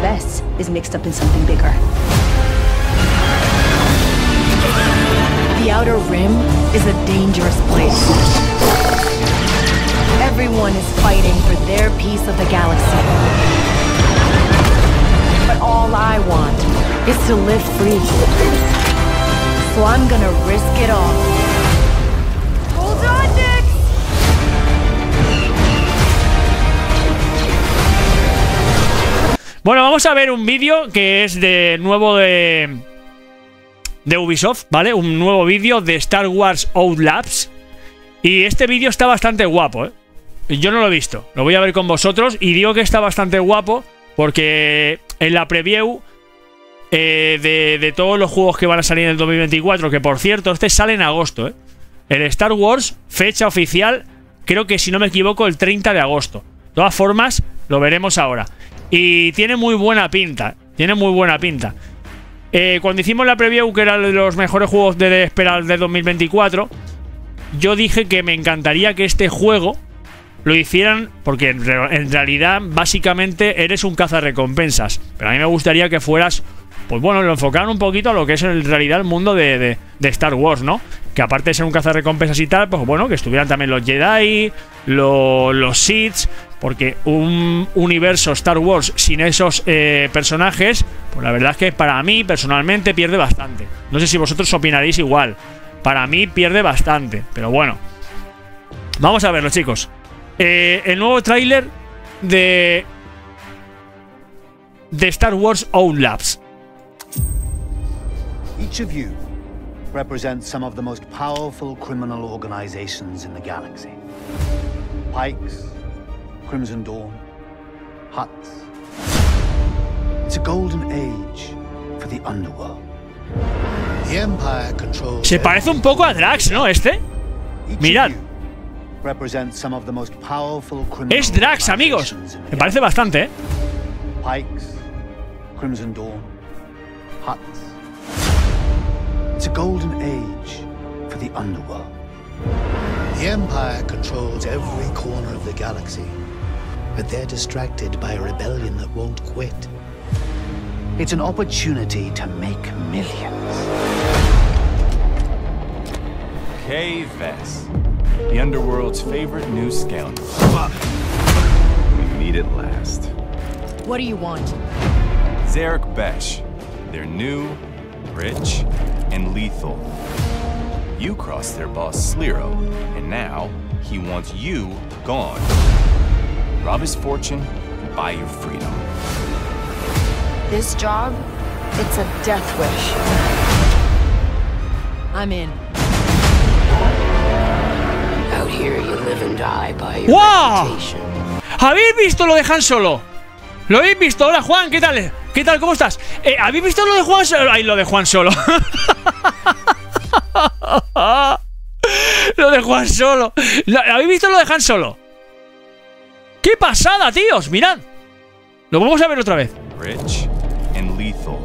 Vess is mixed up in something bigger. The Outer Rim is a dangerous place. Everyone is fighting for their piece of the galaxy. But all I want is to live free. So I'm gonna risk it all. Hold on, Nix! Bueno, vamos a ver un vídeo que es de nuevo de Ubisoft, ¿vale? Un nuevo vídeo de Star Wars Outlaws. Y este vídeo está bastante guapo, ¿eh? Yo no lo he visto, lo voy a ver con vosotros. Y digo que está bastante guapo porque en la preview de todos los juegos que van a salir en el 2024, que por cierto, este sale en agosto, ¿eh? El Star Wars, fecha oficial, creo que si no me equivoco, el 30 de agosto. De todas formas, lo veremos ahora. Y tiene muy buena pinta, tiene muy buena pinta. Cuando hicimos la preview, que era de los mejores juegos de esperar de 2024, yo dije que me encantaría que este juego lo hicieran, porque en realidad básicamente eres un cazarrecompensas, pero a mí me gustaría que fueras, pues bueno, lo enfocaran un poquito a lo que es en realidad el mundo de Star Wars, ¿no? Que aparte de ser un cazarrecompensas y tal, pues bueno, que estuvieran también los Jedi, los Sith, porque un universo Star Wars sin esos personajes, pues la verdad es que para mí personalmente pierde bastante. No sé si vosotros opinaréis igual. Para mí pierde bastante, pero bueno. Vamos a verlo, chicos. El nuevo tráiler de Star Wars Outlaws. Each of you represents some of the most powerful criminal organizations in the galaxy. Pikes, Crimson Dawn, Hutts. It's a golden age for the underworld. The Empire controls. Se parece un poco a Drax, ¿no? Este. Mirad. Es Drax, amigos. Me parece bastante, ¿eh? Pikes, Crimson Dawn, Hutts. It's a golden age for the underworld. The Empire controls every corner of the galaxy, but they're distracted by a rebellion that won't quit. It's an opportunity to make millions. Kay Vess, the underworld's favorite new scoundrel. We meet at last. What do you want? Zarek Besh. They're new, rich, and lethal. You crossed their boss Sliro, and now he wants you gone. Rob his fortune and buy your freedom. This job, it's a death wish. I'm in. Out here you live and die by your reputation. ¿Habéis visto lo de Han Solo? ¿Lo habéis visto? Hola, Juan, ¿qué tal? ¿Qué tal? ¿Cómo estás? ¿Habéis visto lo de Juan Solo? Ay, lo de Juan Solo. Lo de Juan Solo. ¿Habéis visto lo de Han Solo? ¡Qué pasada, tíos! Mirad. Lo vamos a ver otra vez. Rich and lethal.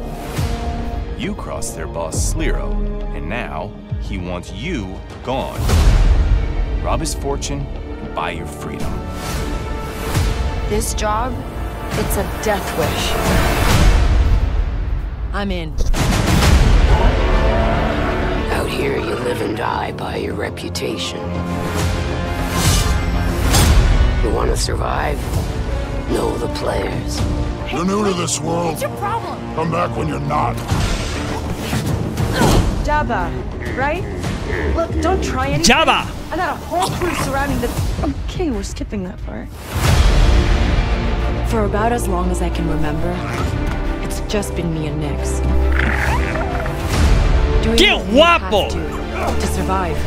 You crossed their boss Sliro, and now he wants you gone. Rob his fortune and buy your freedom. This job, it's a death wish. I'm in. Out here you live and die by your reputation. You want to survive? Know the players. You're new to this world. What's your problem? Come back when you're not. Jabba, right? Look, don't try anything. Jabba! I got a whole crew surrounding the... Okay, we're skipping that part. For about as long as I can remember, it's just been me and Nix. Doing ¡Qué what we guapo! have to survive.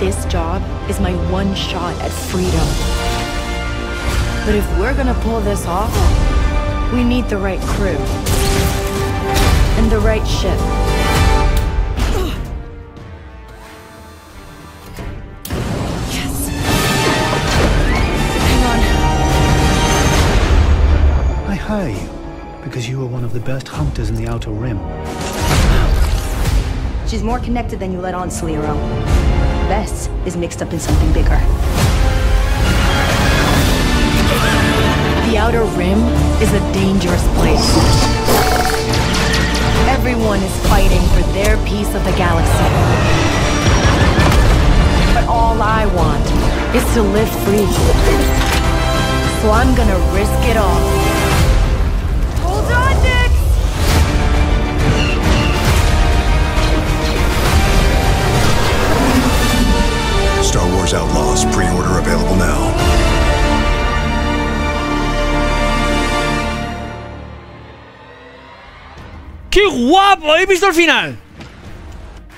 This job is my one shot at freedom. But if we're gonna pull this off, we need the right crew. And the right ship. Yes! Hang on. I hire you because you are one of the best hunters in the Outer Rim. She's more connected than you let on, Sliro. Vess is mixed up in something bigger. The Outer Rim is a dangerous place. Everyone is fighting for their piece of the galaxy. But all I want is to live free. So I'm gonna risk it all. Hold on, Nix! Star Wars Outlaws, pre-order available now. ¡Qué guapo! ¿Habéis visto el final?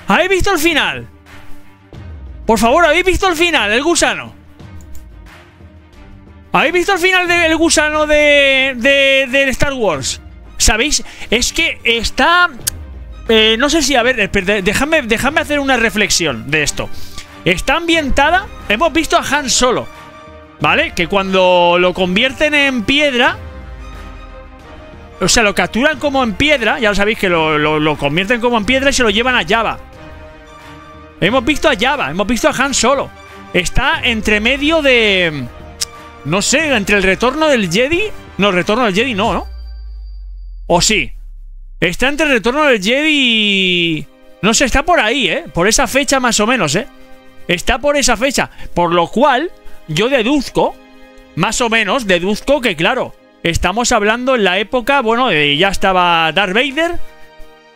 ¿Habéis visto el final? Por favor, ¿habéis visto el final? El gusano. ¿Habéis visto el final del gusano de Star Wars? ¿Sabéis? Es que está... no sé si... A ver, déjame hacer una reflexión de esto. Está ambientada... Hemos visto a Han Solo, ¿vale? Que cuando lo convierten en piedra... O sea, lo capturan como en piedra. Ya lo sabéis que lo convierten como en piedra y se lo llevan a Jabba. Hemos visto a Jabba, hemos visto a Han Solo. Está entre medio de... No sé, entre el retorno del Jedi... No, el retorno del Jedi no, ¿no? ¿O sí? Está entre el retorno del Jedi y... No sé, está por ahí, ¿eh? Por esa fecha más o menos, ¿eh? Está por esa fecha. Por lo cual, yo deduzco... Más o menos, deduzco que, claro... Estamos hablando en la época, bueno, ya estaba Darth Vader,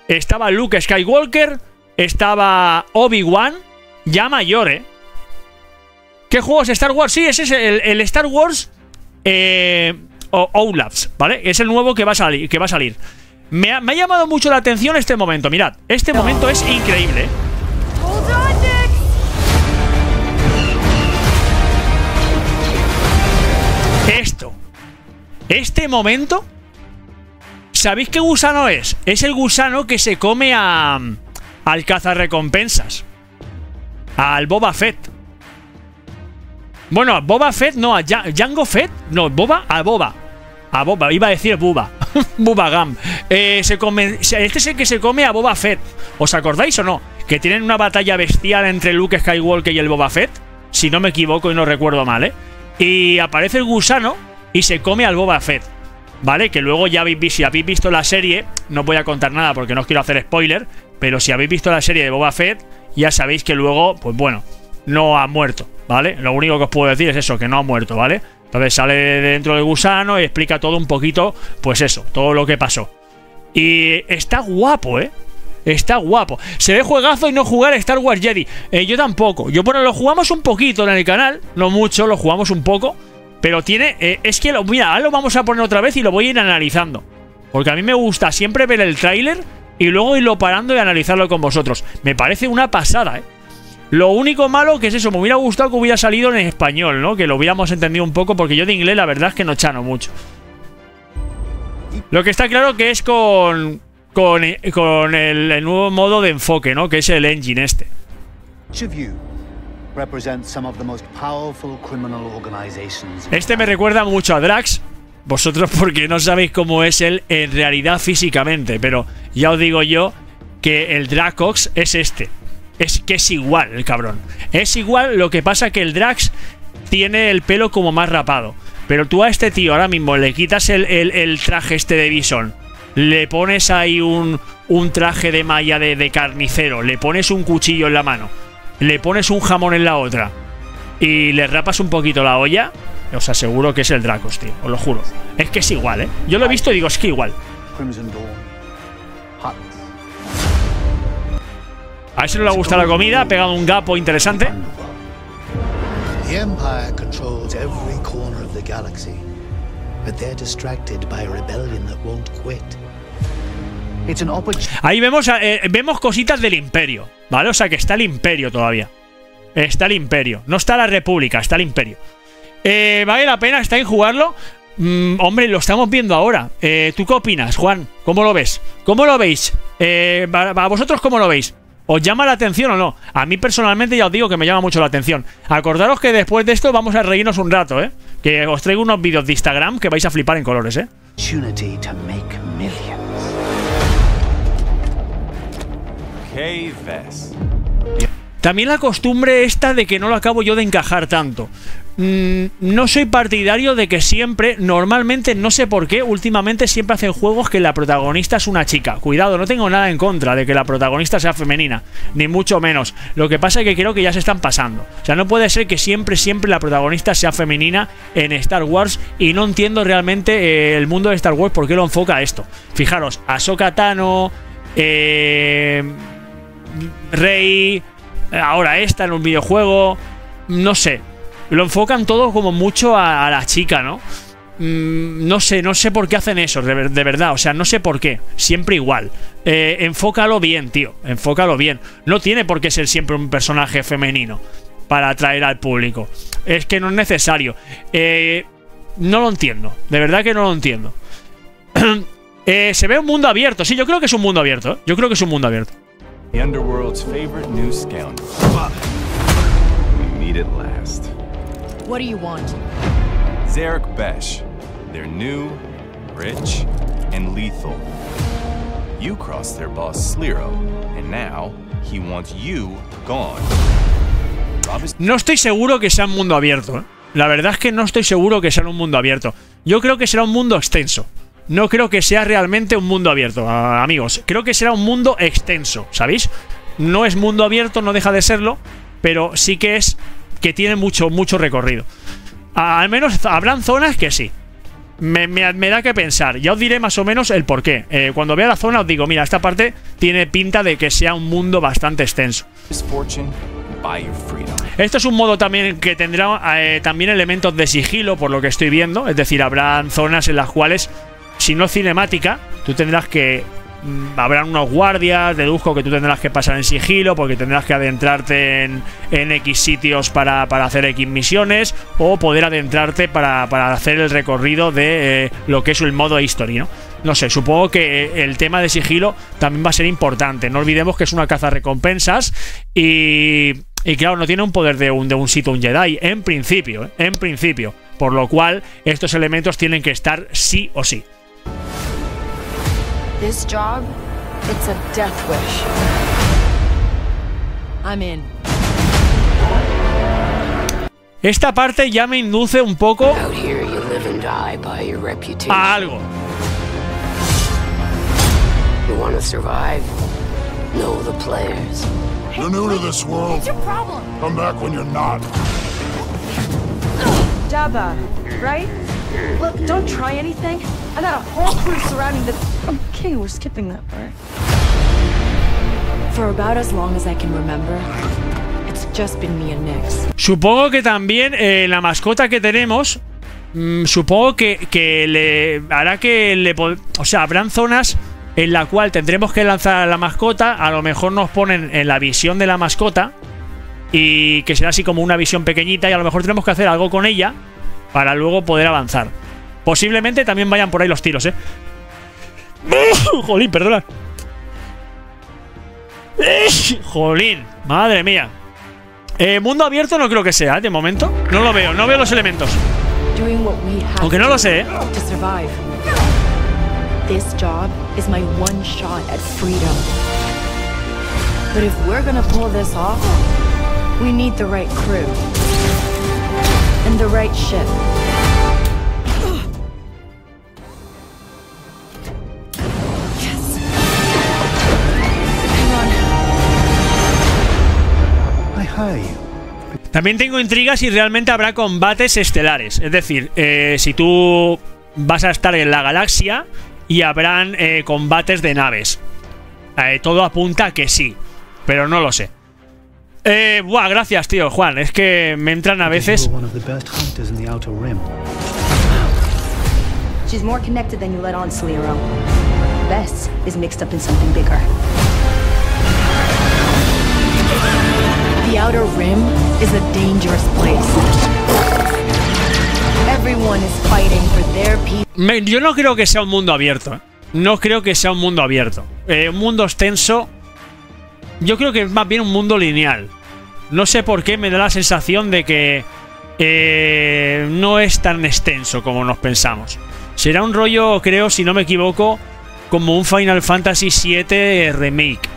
estaba Luke Skywalker, estaba Obi-Wan, ya mayor, ¿Qué juegos Star Wars? Sí, ese es el Star Wars Outlaws, ¿vale? Es el nuevo que va a salir. Me ha llamado mucho la atención este momento, mirad, este momento es increíble, Este momento, ¿sabéis qué gusano es? Es el gusano que se come al cazarrecompensas. Al Boba Fett. Bueno, a Boba Fett, no, a Jango Fett. No, a Boba, iba a decir Bubba. Bubba Gum. Este es el que se come a Boba Fett. ¿Os acordáis o no? Que tienen una batalla bestial entre Luke Skywalker y el Boba Fett. Si no me equivoco y no recuerdo mal, Y aparece el gusano y se come al Boba Fett, ¿vale? Que luego ya si habéis visto la serie, no voy a contar nada porque no os quiero hacer spoiler, pero si habéis visto la serie de Boba Fett, ya sabéis que luego, pues bueno, no ha muerto, ¿vale? Lo único que os puedo decir es eso, que no ha muerto, ¿vale? Entonces sale de dentro del gusano y explica todo un poquito, pues eso, todo lo que pasó. Y está guapo, Está guapo. Se ve juegazo y no jugar a Star Wars Jedi. Yo tampoco. Bueno, lo jugamos un poquito en el canal, no mucho, lo jugamos un poco. Pero tiene... es que, mira, ahora lo vamos a poner otra vez y lo voy a ir analizando. Porque a mí me gusta siempre ver el tráiler y luego irlo parando y analizarlo con vosotros. Me parece una pasada, Lo único malo que es eso, me hubiera gustado que hubiera salido en español, ¿no? Que lo hubiéramos entendido un poco, porque yo de inglés la verdad es que no chano mucho. Lo que está claro que es con el nuevo modo de enfoque, ¿no? Que es el engine este. Este me recuerda mucho a Drax. Vosotros porque no sabéis cómo es él en realidad físicamente, pero ya os digo yo que el Dracox es este. Es que es igual el cabrón. Es igual, lo que pasa que el Drax tiene el pelo como más rapado. Pero tú a este tío ahora mismo le quitas el traje este de bisón, le pones ahí un traje de malla de carnicero, le pones un cuchillo en la mano, le pones un jamón en la otra y le rapas un poquito la olla, os aseguro que es el Dracos, tío, os lo juro. Es que es igual, Yo lo he visto y digo, es que igual. A ese no le ha gustado la comida, ha pegado un gapo interesante. The Empire controls every corner of the galaxy, but they're distracted by a rebellion that won't quit. It's an opportunity. Ahí vemos cositas del Imperio, ¿vale? O sea que está el Imperio todavía. Está el Imperio. No está la República, está el Imperio. ¿Vale la pena? ¿Está en jugarlo? Hombre, lo estamos viendo ahora. ¿Tú qué opinas, Juan? ¿Cómo lo ves? ¿Cómo lo veis? ¿A vosotros cómo lo veis? ¿Os llama la atención o no? A mí personalmente ya os digo que me llama mucho la atención. Acordaros que después de esto vamos a reírnos un rato, Que os traigo unos vídeos de Instagram que vais a flipar en colores, También la costumbre esta de que no lo acabo yo de encajar tanto. No soy partidario de que siempre, normalmente, no sé por qué, últimamente siempre hacen juegos que la protagonista es una chica. Cuidado, no tengo nada en contra de que la protagonista sea femenina, ni mucho menos. Lo que pasa es que creo que ya se están pasando. O sea, no puede ser que siempre la protagonista sea femenina en Star Wars, y no entiendo realmente el mundo de Star Wars por qué lo enfoca a esto. Fijaros, Ahsoka Tano, Rey, ahora esta en un videojuego, no sé. Lo enfocan todo como mucho a la chica, ¿no? No sé por qué hacen eso, de verdad. O sea, no sé por qué. Siempre igual. Enfócalo bien, tío. Enfócalo bien. No tiene por qué ser siempre un personaje femenino para atraer al público. Es que no es necesario. No lo entiendo. De verdad que no lo entiendo. Se ve un mundo abierto. Sí, yo creo que es un mundo abierto, ¿eh? Yo creo que es un mundo abierto. The Underworld's favorite new scoundrel. We meet at last. What do you want? Zarek Besh. They're new, rich, and lethal. You crossed their boss Sliro, and now he wants you gone. No estoy seguro que sea un mundo abierto, ¿eh? La verdad es que no estoy seguro que sea un mundo abierto. Yo creo que será un mundo extenso. No creo que sea realmente un mundo abierto, amigos. Creo que será un mundo extenso, ¿sabéis? No es mundo abierto, no deja de serlo, pero sí que es que tiene mucho recorrido. Al menos habrán zonas que sí. Me da que pensar. Ya os diré más o menos el porqué. Cuando vea la zona os digo, mira, esta parte tiene pinta de que sea un mundo bastante extenso. Esto es un modo también que tendrá también elementos de sigilo, por lo que estoy viendo. Es decir, habrán zonas en las cuales, si no es cinemática, tú tendrás que... habrán unos guardias, deduzco que tú tendrás que pasar en sigilo, porque tendrás que adentrarte en X sitios para hacer X misiones, o poder adentrarte para hacer el recorrido de lo que es el modo history, ¿no? No sé, supongo que el tema de sigilo también va a ser importante. No olvidemos que es una cazarrecompensas y claro, no tiene un poder de un Sith o un Jedi, en principio, por lo cual estos elementos tienen que estar sí o sí. This job, it's a death wish. I'm in. Esta parte ya me induce un poco a algo. You want to survive? Know the players. You're new to this world. What's your problem? Come back when you're not. Jabba, right? Look, don't try anything. I got a whole crew surrounding the... Okay, we're skipping that part. For about as long as I can remember, it's just been me and Nix. Supongo que también la mascota que tenemos, supongo que le hará que le... O sea, habrán zonas en la cual tendremos que lanzar a la mascota. A lo mejor nos ponen en la visión de la mascota, y que será así como una visión pequeñita, y a lo mejor tenemos que hacer algo con ella para luego poder avanzar. Posiblemente también vayan por ahí los tiros, ¿eh? Jolín, perdona. Jolín, madre mía. Mundo abierto no creo que sea, de momento. No lo veo, no veo los elementos. Aunque no lo sé, ¿eh? This job is my one shot at freedom. But if we're gonna pull this off, we need the right crew and the right ship. Yes. Hang on. I hire you. También tengo intrigas si realmente habrá combates estelares. Es decir, si tú vas a estar en la galaxia y habrán combates de naves. Todo apunta a que sí, pero no lo sé. Buah, gracias, tío, Juan. Es que me entran a veces... She's more connected than you let on, Sliro. Bess is mixed up in something bigger. The Outer Rim is a dangerous place. Everyone is fighting for their people. Yo no creo que sea un mundo abierto, ¿eh? No creo que sea un mundo abierto. Un mundo extenso. Yo creo que es más bien un mundo lineal. No sé por qué me da la sensación de que no es tan extenso como nos pensamos. Será un rollo, creo, si no me equivoco, como un Final Fantasy VII Remake.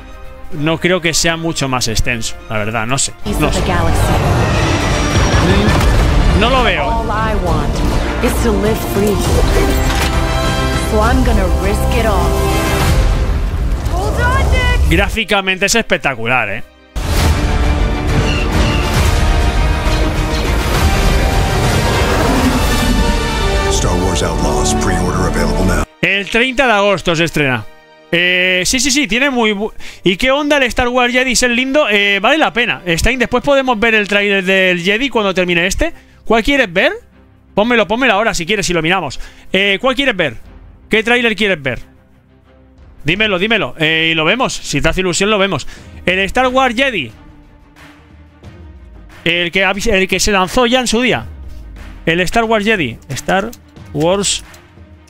no creo que sea mucho más extenso, la verdad, no sé. No sé. No lo veo. All I want is to live free. So I'm gonna risk it all. Hold on, Nick. Gráficamente es espectacular, ¿eh? Star Wars Outlaws, pre-order available now. El 30 de agosto se estrena. Sí, tiene muy... ¿Y qué onda el Star Wars Jedi? ¿Es el lindo? Vale la pena. Stein, después podemos ver el tráiler del Jedi cuando termine este. ¿Cuál quieres ver? Pónmelo ahora si quieres y lo miramos. ¿Cuál quieres ver? ¿Qué tráiler quieres ver? Dímelo. Y lo vemos. Si te hace ilusión, lo vemos. El Star Wars Jedi. El que se lanzó ya en su día. El Star Wars Jedi. Star Wars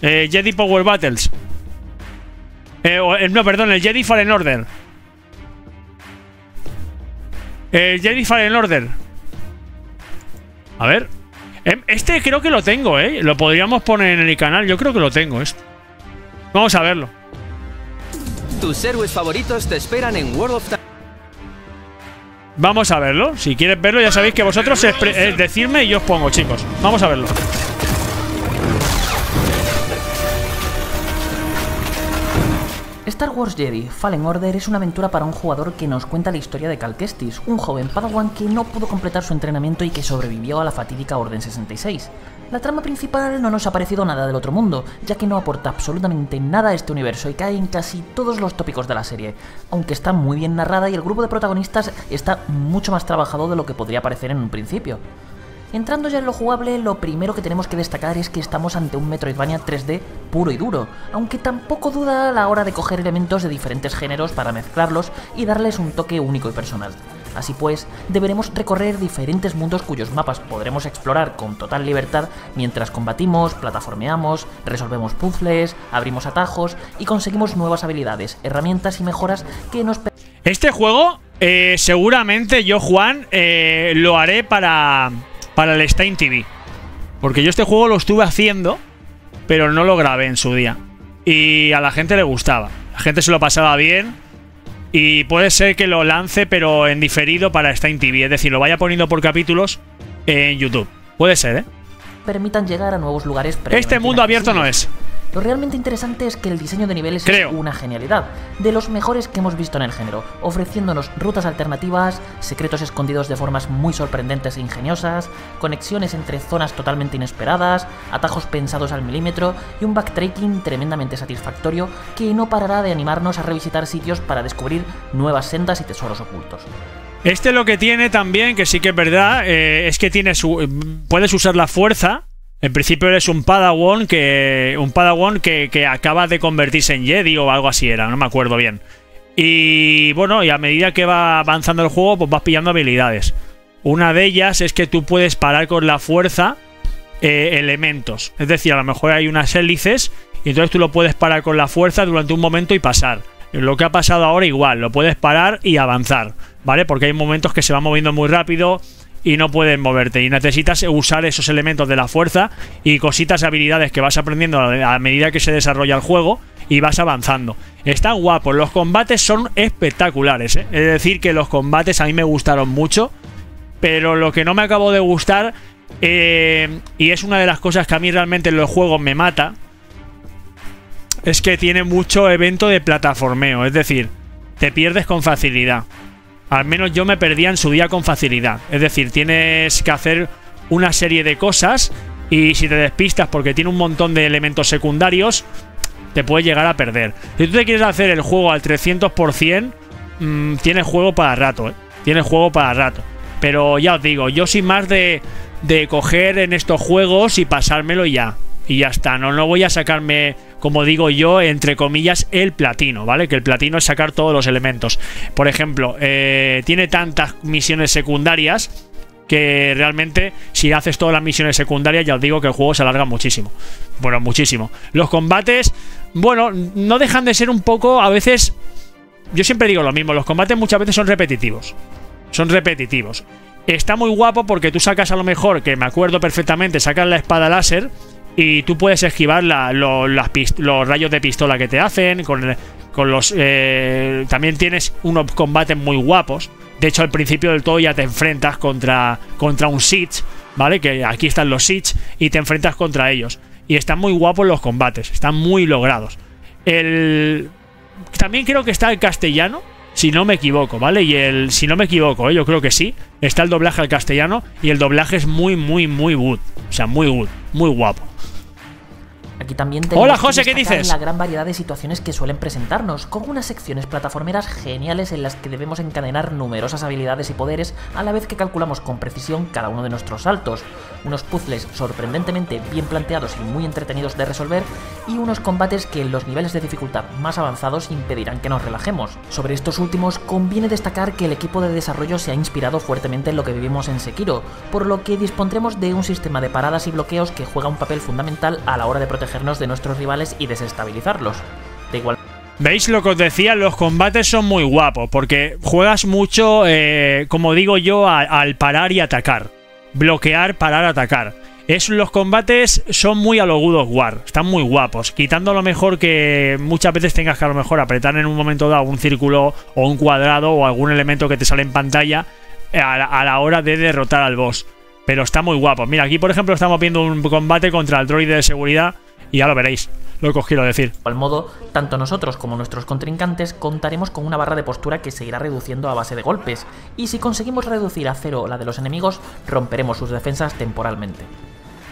Jedi Power Battles. No, perdón, el Jedi Fallen Order. El Jedi Fallen Order. A ver. Este creo que lo tengo, ¿eh? Lo podríamos poner en el canal. Yo creo que lo tengo, esto. Vamos a verlo. Tus héroes favoritos te esperan en World of Tanks. Vamos a verlo. Si quieres verlo, ya sabéis que vosotros decidme y yo os pongo, chicos. Vamos a verlo. Star Wars Jedi Fallen Order es una aventura para un jugador que nos cuenta la historia de Cal Kestis, un joven Padawan que no pudo completar su entrenamiento y que sobrevivió a la fatídica Orden 66. La trama principal no nos ha parecido nada del otro mundo, ya que no aporta absolutamente nada a este universo y cae en casi todos los tópicos de la serie, aunque está muy bien narrada y el grupo de protagonistas está mucho más trabajado de lo que podría parecer en un principio. Entrando ya en lo jugable, lo primero que tenemos que destacar es que estamos ante un Metroidvania 3D puro y duro, aunque tampoco duda a la hora de coger elementos de diferentes géneros para mezclarlos y darles un toque único y personal. Así pues, deberemos recorrer diferentes mundos cuyos mapas podremos explorar con total libertad mientras combatimos, plataformeamos, resolvemos puzzles, abrimos atajos y conseguimos nuevas habilidades, herramientas y mejoras que nos... Este juego, seguramente yo, Juan, lo haré para el Stein TV. Porque yo este juego lo estuve haciendo, pero no lo grabé en su día. Y a la gente le gustaba. La gente se lo pasaba bien. Y puede ser que lo lance, pero en diferido para Stein TV. Es decir, lo vaya poniendo por capítulos en YouTube. Puede ser, ¿eh? Permitan llegar a nuevos lugares. Este mundo abierto no es. Lo realmente interesante es que el diseño de niveles es una genialidad, de los mejores que hemos visto en el género, ofreciéndonos rutas alternativas, secretos escondidos de formas muy sorprendentes e ingeniosas, conexiones entre zonas totalmente inesperadas, atajos pensados al milímetro y un backtracking tremendamente satisfactorio que no parará de animarnos a revisitar sitios para descubrir nuevas sendas y tesoros ocultos. Este lo que tiene también, que sí que es verdad, es que tiene puedes usar la fuerza. En principio eres un Padawan que acaba de convertirse en Jedi o algo así era, no me acuerdo bien. Y bueno, y a medida que va avanzando el juego, pues vas pillando habilidades. Una de ellas es que tú puedes parar con la fuerza elementos. Es decir, a lo mejor hay unas hélices y entonces tú lo puedes parar con la fuerza durante un momento y pasar. Lo que ha pasado ahora igual, lo puedes parar y avanzar, ¿vale? Porque hay momentos que se van moviendo muy rápido y no puedes moverte y necesitas usar esos elementos de la fuerza y cositas, habilidades que vas aprendiendo a medida que se desarrolla el juego y vas avanzando. Están guapos, los combates son espectaculares, ¿eh? Es decir, que los combates a mí me gustaron mucho, pero lo que no me acabó de gustar, y es una de las cosas que a mí realmente en los juegos me mata, es que tiene mucho evento de plataformeo, es decir, te pierdes con facilidad. Al menos yo me perdía en su día con facilidad. Es decir, tienes que hacer una serie de cosas y si te despistas porque tiene un montón de elementos secundarios, te puedes llegar a perder. Si tú te quieres hacer el juego al 300%, tienes juego para rato, ¿eh? Tienes juego para rato. Pero ya os digo, yo soy más de coger en estos juegos y pasármelo y ya. Y ya está, no voy a sacarme, como digo yo, entre comillas, el platino, ¿vale? Que el platino es sacar todos los elementos. Por ejemplo, tiene tantas misiones secundarias que realmente si haces todas las misiones secundarias ya os digo que el juego se alarga muchísimo. Bueno, muchísimo. Los combates, bueno, no dejan de ser un poco, a veces, yo siempre digo lo mismo, los combates muchas veces son repetitivos. Son repetitivos. Está muy guapo porque tú sacas a lo mejor, que me acuerdo perfectamente, sacas la espada láser y tú puedes esquivar los rayos de pistola que te hacen con también tienes unos combates muy guapos. De hecho, al principio del todo ya te enfrentas contra un Siege, ¿vale? Que aquí están los Siege y te enfrentas contra ellos. Y están muy guapos los combates, están muy logrados. También creo que está el castellano, si no me equivoco, ¿vale? Y si no me equivoco, yo creo que sí, está el doblaje al castellano y el doblaje es muy good. O sea, muy good, muy guapo. Aquí también tenemos Hola, José, ¿qué dices? la gran variedad de situaciones que suelen presentarnos, con unas secciones plataformeras geniales en las que debemos encadenar numerosas habilidades y poderes a la vez que calculamos con precisión cada uno de nuestros saltos, unos puzzles sorprendentemente bien planteados y muy entretenidos de resolver, y unos combates que en los niveles de dificultad más avanzados impedirán que nos relajemos. Sobre estos últimos, conviene destacar que el equipo de desarrollo se ha inspirado fuertemente en lo que vivimos en Sekiro, por lo que dispondremos de un sistema de paradas y bloqueos que juega un papel fundamental a la hora de protegernos de nuestros rivales y desestabilizarlos. De igual. ¿Veis lo que os decía? Los combates son muy guapos porque juegas mucho, como digo yo, al parar y atacar. Bloquear, parar, atacar. Los combates son muy a lo God of War, están muy guapos, quitando a lo mejor que muchas veces tengas que a lo mejor apretar en un momento dado un círculo o un cuadrado o algún elemento que te sale en pantalla a la hora de derrotar al boss. Pero está muy guapo. Mira, aquí por ejemplo estamos viendo un combate contra el droide de seguridad y ya lo veréis, lo que os quiero decir. De igual modo, tanto nosotros como nuestros contrincantes contaremos con una barra de postura que se irá reduciendo a base de golpes, y si conseguimos reducir a cero la de los enemigos, romperemos sus defensas temporalmente.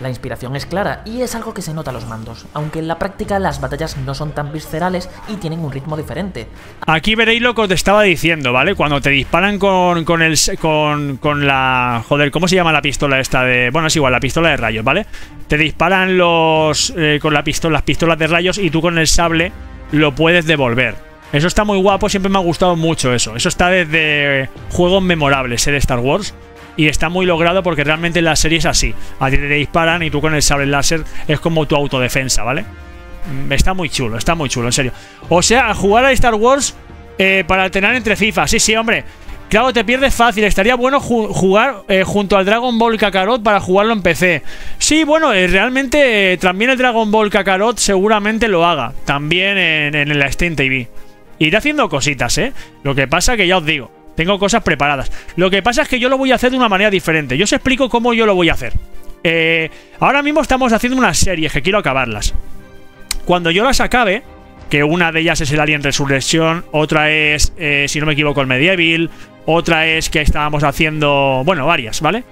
La inspiración es clara y es algo que se nota a los mandos, aunque en la práctica las batallas no son tan viscerales y tienen un ritmo diferente. Aquí veréis lo que os estaba diciendo, ¿vale? Cuando te disparan con la... Joder, ¿cómo se llama la pistola esta de...? Bueno, es igual, la pistola de rayos, ¿vale? Te disparan con las pistolas de rayos y tú con el sable lo puedes devolver. Eso está muy guapo, siempre me ha gustado mucho eso. Eso está desde juegos memorables, de Star Wars. Y está muy logrado porque realmente la serie es así. A ti te disparan y tú con el sable láser es como tu autodefensa, ¿vale? Está muy chulo, en serio. O sea, jugar a Star Wars para alternar entre FIFA. Sí, hombre. Claro, te pierdes fácil. Estaría bueno jugar junto al Dragon Ball Kakarot para jugarlo en PC. Sí, bueno, realmente también el Dragon Ball Kakarot seguramente lo haga. También en la Steam TV. Iré haciendo cositas, ¿eh? Lo que pasa que ya os digo, tengo cosas preparadas. Lo que pasa es que yo lo voy a hacer de una manera diferente. Yo os explico cómo yo lo voy a hacer. Ahora mismo estamos haciendo unas series que quiero acabarlas. Cuando yo las acabe, que una de ellas es el Alien Resurrection, otra es, si no me equivoco, el Medieval, otra es que estábamos haciendo... Bueno, varias, ¿vale?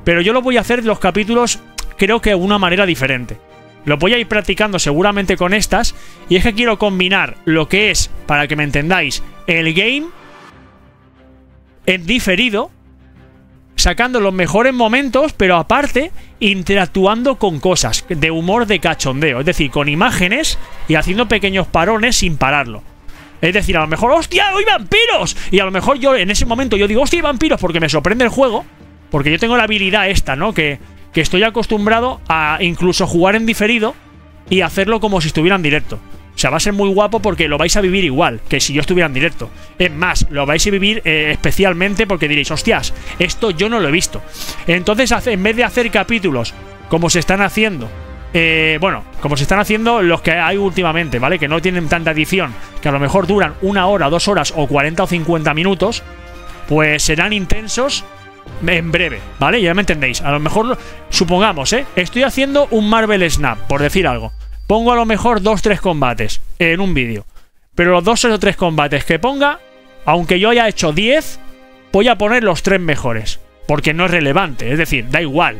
Pero yo lo voy a hacer los capítulos, creo que de una manera diferente. Lo voy a ir practicando seguramente con estas. Y es que quiero combinar lo que es, para que me entendáis, el game en diferido, sacando los mejores momentos, pero aparte interactuando con cosas de humor, de cachondeo, es decir, con imágenes y haciendo pequeños parones sin pararlo. Es decir, a lo mejor, ¡hostia, hay vampiros! Y a lo mejor yo en ese momento yo digo, ¡hostia, hay vampiros! Porque me sorprende el juego, porque yo tengo la habilidad esta, ¿no? Que estoy acostumbrado a incluso jugar en diferido y hacerlo como si estuviera en directo. O sea, va a ser muy guapo porque lo vais a vivir igual que si yo estuviera en directo. Es más, lo vais a vivir especialmente porque diréis, hostias, esto yo no lo he visto. Entonces, en vez de hacer capítulos como se están haciendo, bueno, como se están haciendo los que hay últimamente, ¿vale? Que no tienen tanta edición, que a lo mejor duran 1 hora, 2 horas o 40 o 50 minutos, pues serán intensos en breve, ¿vale? Ya me entendéis. A lo mejor, supongamos, estoy haciendo un Marvel Snap, por decir algo. Pongo a lo mejor 2-3 combates en un vídeo. Pero los 2 o 3 combates que ponga, aunque yo haya hecho 10, voy a poner los 3 mejores. Porque no es relevante, es decir, da igual.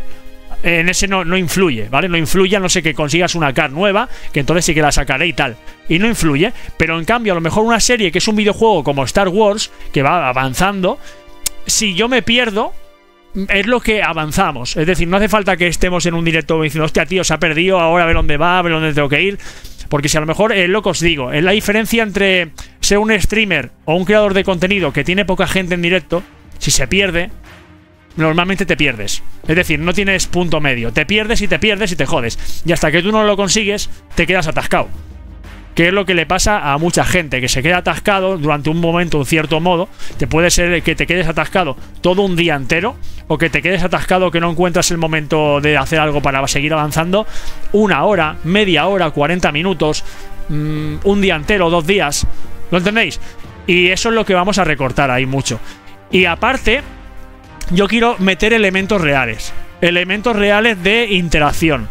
En ese no influye, ¿vale? No influye a no ser que consigas una card nueva, que entonces sí que la sacaré y tal. Y no influye, pero en cambio a lo mejor una serie que es un videojuego como Star Wars, que va avanzando, si yo me pierdo, es lo que avanzamos. Es decir, no hace falta que estemos en un directo diciendo, hostia, tío, se ha perdido, ahora a ver dónde va, a ver dónde tengo que ir. Porque si a lo mejor es lo que os digo, es la diferencia entre ser un streamer o un creador de contenido que tiene poca gente en directo. Si se pierde, normalmente te pierdes. Es decir, no tienes punto medio. Te pierdes y te jodes. Y hasta que tú no lo consigues, te quedas atascado. Que es lo que le pasa a mucha gente, que se queda atascado durante un momento, un cierto modo. Te puede ser que te quedes atascado todo un día entero, o que te quedes atascado que no encuentras el momento de hacer algo para seguir avanzando. 1 hora, media hora, 40 minutos, un día entero, 2 días. ¿Lo entendéis? Y eso es lo que vamos a recortar ahí mucho. Y aparte, yo quiero meter elementos reales. Elementos reales de interacción.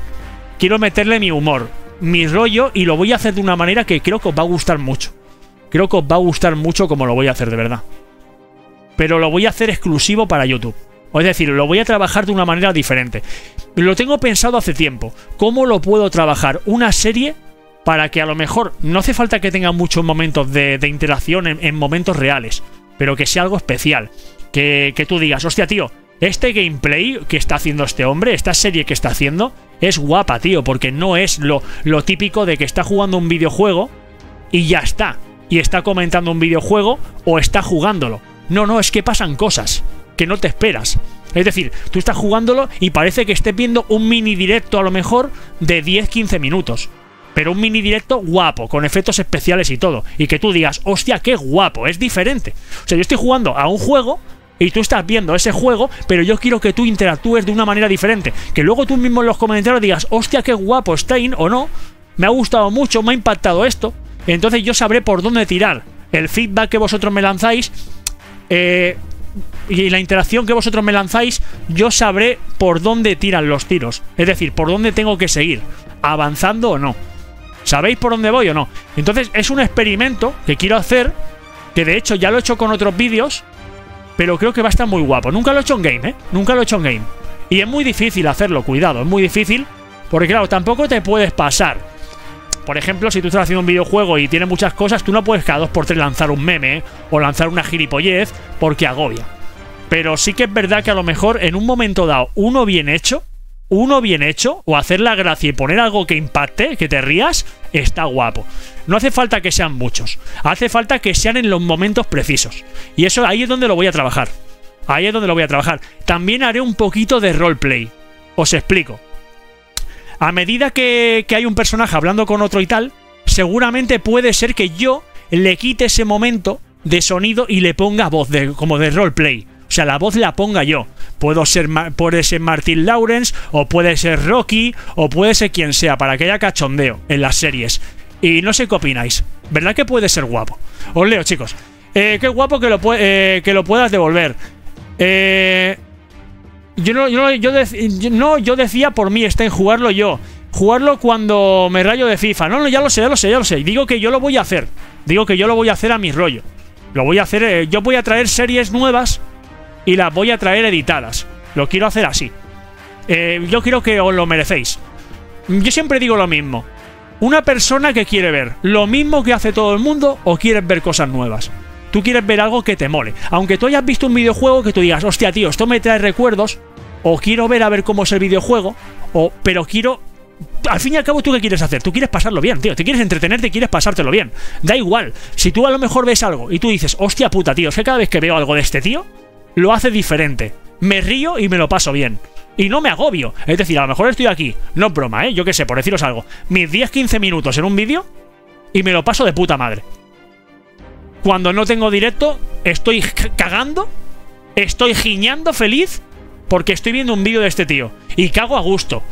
Quiero meterle mi humor, mi rollo, y lo voy a hacer de una manera que creo que os va a gustar mucho. Creo que os va a gustar mucho como lo voy a hacer de verdad. Pero lo voy a hacer exclusivo para YouTube. Es decir, lo voy a trabajar de una manera diferente. Lo tengo pensado hace tiempo. ¿Cómo lo puedo trabajar? Una serie para que a lo mejor no hace falta que tenga muchos momentos de interacción en momentos reales, pero que sea algo especial. Que tú digas, hostia, tío, este gameplay que está haciendo este hombre, esta serie que está haciendo, es guapa, tío, porque no es lo típico de que está jugando un videojuego y ya está. Y está comentando un videojuego o está jugándolo. No, es que pasan cosas que no te esperas. Es decir, tú estás jugándolo y parece que estés viendo un mini directo a lo mejor de 10-15 minutos. Pero un mini directo guapo, con efectos especiales y todo. Y que tú digas, hostia, qué guapo, es diferente. O sea, yo estoy jugando a un juego y tú estás viendo ese juego, pero yo quiero que tú interactúes de una manera diferente. Que luego tú mismo en los comentarios digas, hostia, qué guapo está o no, me ha gustado mucho, me ha impactado esto. Entonces yo sabré por dónde tirar. El feedback que vosotros me lanzáis y la interacción que vosotros me lanzáis, yo sabré por dónde tiran los tiros. Es decir, por dónde tengo que seguir, avanzando o no. ¿Sabéis por dónde voy o no? Entonces es un experimento que quiero hacer, que de hecho ya lo he hecho con otros vídeos, pero creo que va a estar muy guapo. Nunca lo he hecho en game, Nunca lo he hecho en game. Y es muy difícil hacerlo, cuidado, es muy difícil, porque claro, tampoco te puedes pasar. Por ejemplo, si tú estás haciendo un videojuego y tiene muchas cosas, tú no puedes cada 2x3 lanzar un meme o lanzar una gilipollez, porque agobia. Pero sí que es verdad que a lo mejor en un momento dado, uno bien hecho, o hacer la gracia y poner algo que impacte, que te rías, está guapo. No hace falta que sean muchos, hace falta que sean en los momentos precisos. Y eso ahí es donde lo voy a trabajar. Ahí es donde lo voy a trabajar. También haré un poquito de roleplay. Os explico. A medida que hay un personaje hablando con otro y tal, seguramente puede ser que yo le quite ese momento de sonido y le ponga voz como de roleplay. O sea, la voz la ponga yo. Puede ser Martin Lawrence, o puede ser Rocky, o puede ser quien sea, para que haya cachondeo en las series. Y no sé qué opináis. ¿Verdad que puede ser guapo? Os leo, chicos. Qué guapo que lo puedas devolver. Yo decía por mí, está en jugarlo yo. Jugarlo cuando me rayo de FIFA. No, ya lo sé. Digo que yo lo voy a hacer. Digo que yo lo voy a hacer a mi rollo. Lo voy a hacer. Yo voy a traer series nuevas y las voy a traer editadas. Lo quiero hacer así. Yo creo que os lo merecéis. Yo siempre digo lo mismo. Una persona que quiere ver lo mismo que hace todo el mundo, o quieres ver cosas nuevas. Tú quieres ver algo que te mole. Aunque tú hayas visto un videojuego que tú digas, hostia, tío, esto me trae recuerdos, o quiero ver a ver cómo es el videojuego, pero quiero... Al fin y al cabo, ¿tú qué quieres hacer? Tú quieres pasarlo bien, tío. Te quieres entretenerte, quieres pasártelo bien. Da igual. Si tú a lo mejor ves algo y tú dices, hostia puta, tío, es que cada vez que veo algo de este tío, lo hace diferente. Me río y me lo paso bien. Y no me agobio. Es decir, a lo mejor estoy aquí, no es broma, yo qué sé, por deciros algo, mis 10-15 minutos en un vídeo y me lo paso de puta madre. Cuando no tengo directo, estoy cagando, estoy giñando feliz porque estoy viendo un vídeo de este tío. Y cago a gusto.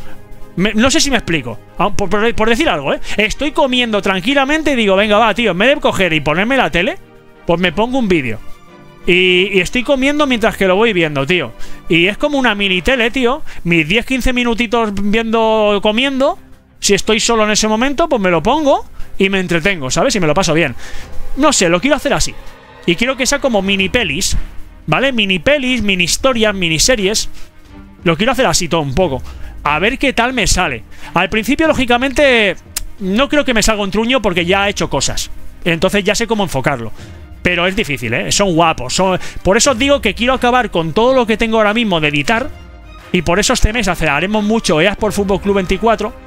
No sé si me explico. Por decir algo, estoy comiendo tranquilamente y digo, venga, va, tío, en vez de coger y ponerme la tele, pues me pongo un vídeo. Y estoy comiendo mientras que lo voy viendo, tío. Y es como una mini tele, tío. Mis 10-15 minutitos comiendo. Si estoy solo en ese momento, pues me lo pongo y me entretengo, ¿sabes? Y me lo paso bien. No sé, lo quiero hacer así. Y quiero que sea como mini pelis, ¿vale? Mini pelis, mini historias, mini series. Lo quiero hacer así todo un poco. A ver qué tal me sale. Al principio, lógicamente, no creo que me salga un truño porque ya he hecho cosas. Entonces ya sé cómo enfocarlo. Pero es difícil, son guapos. Por eso os digo que quiero acabar con todo lo que tengo ahora mismo de editar. Y por eso este mes haremos mucho EA Sports Fútbol Club 24.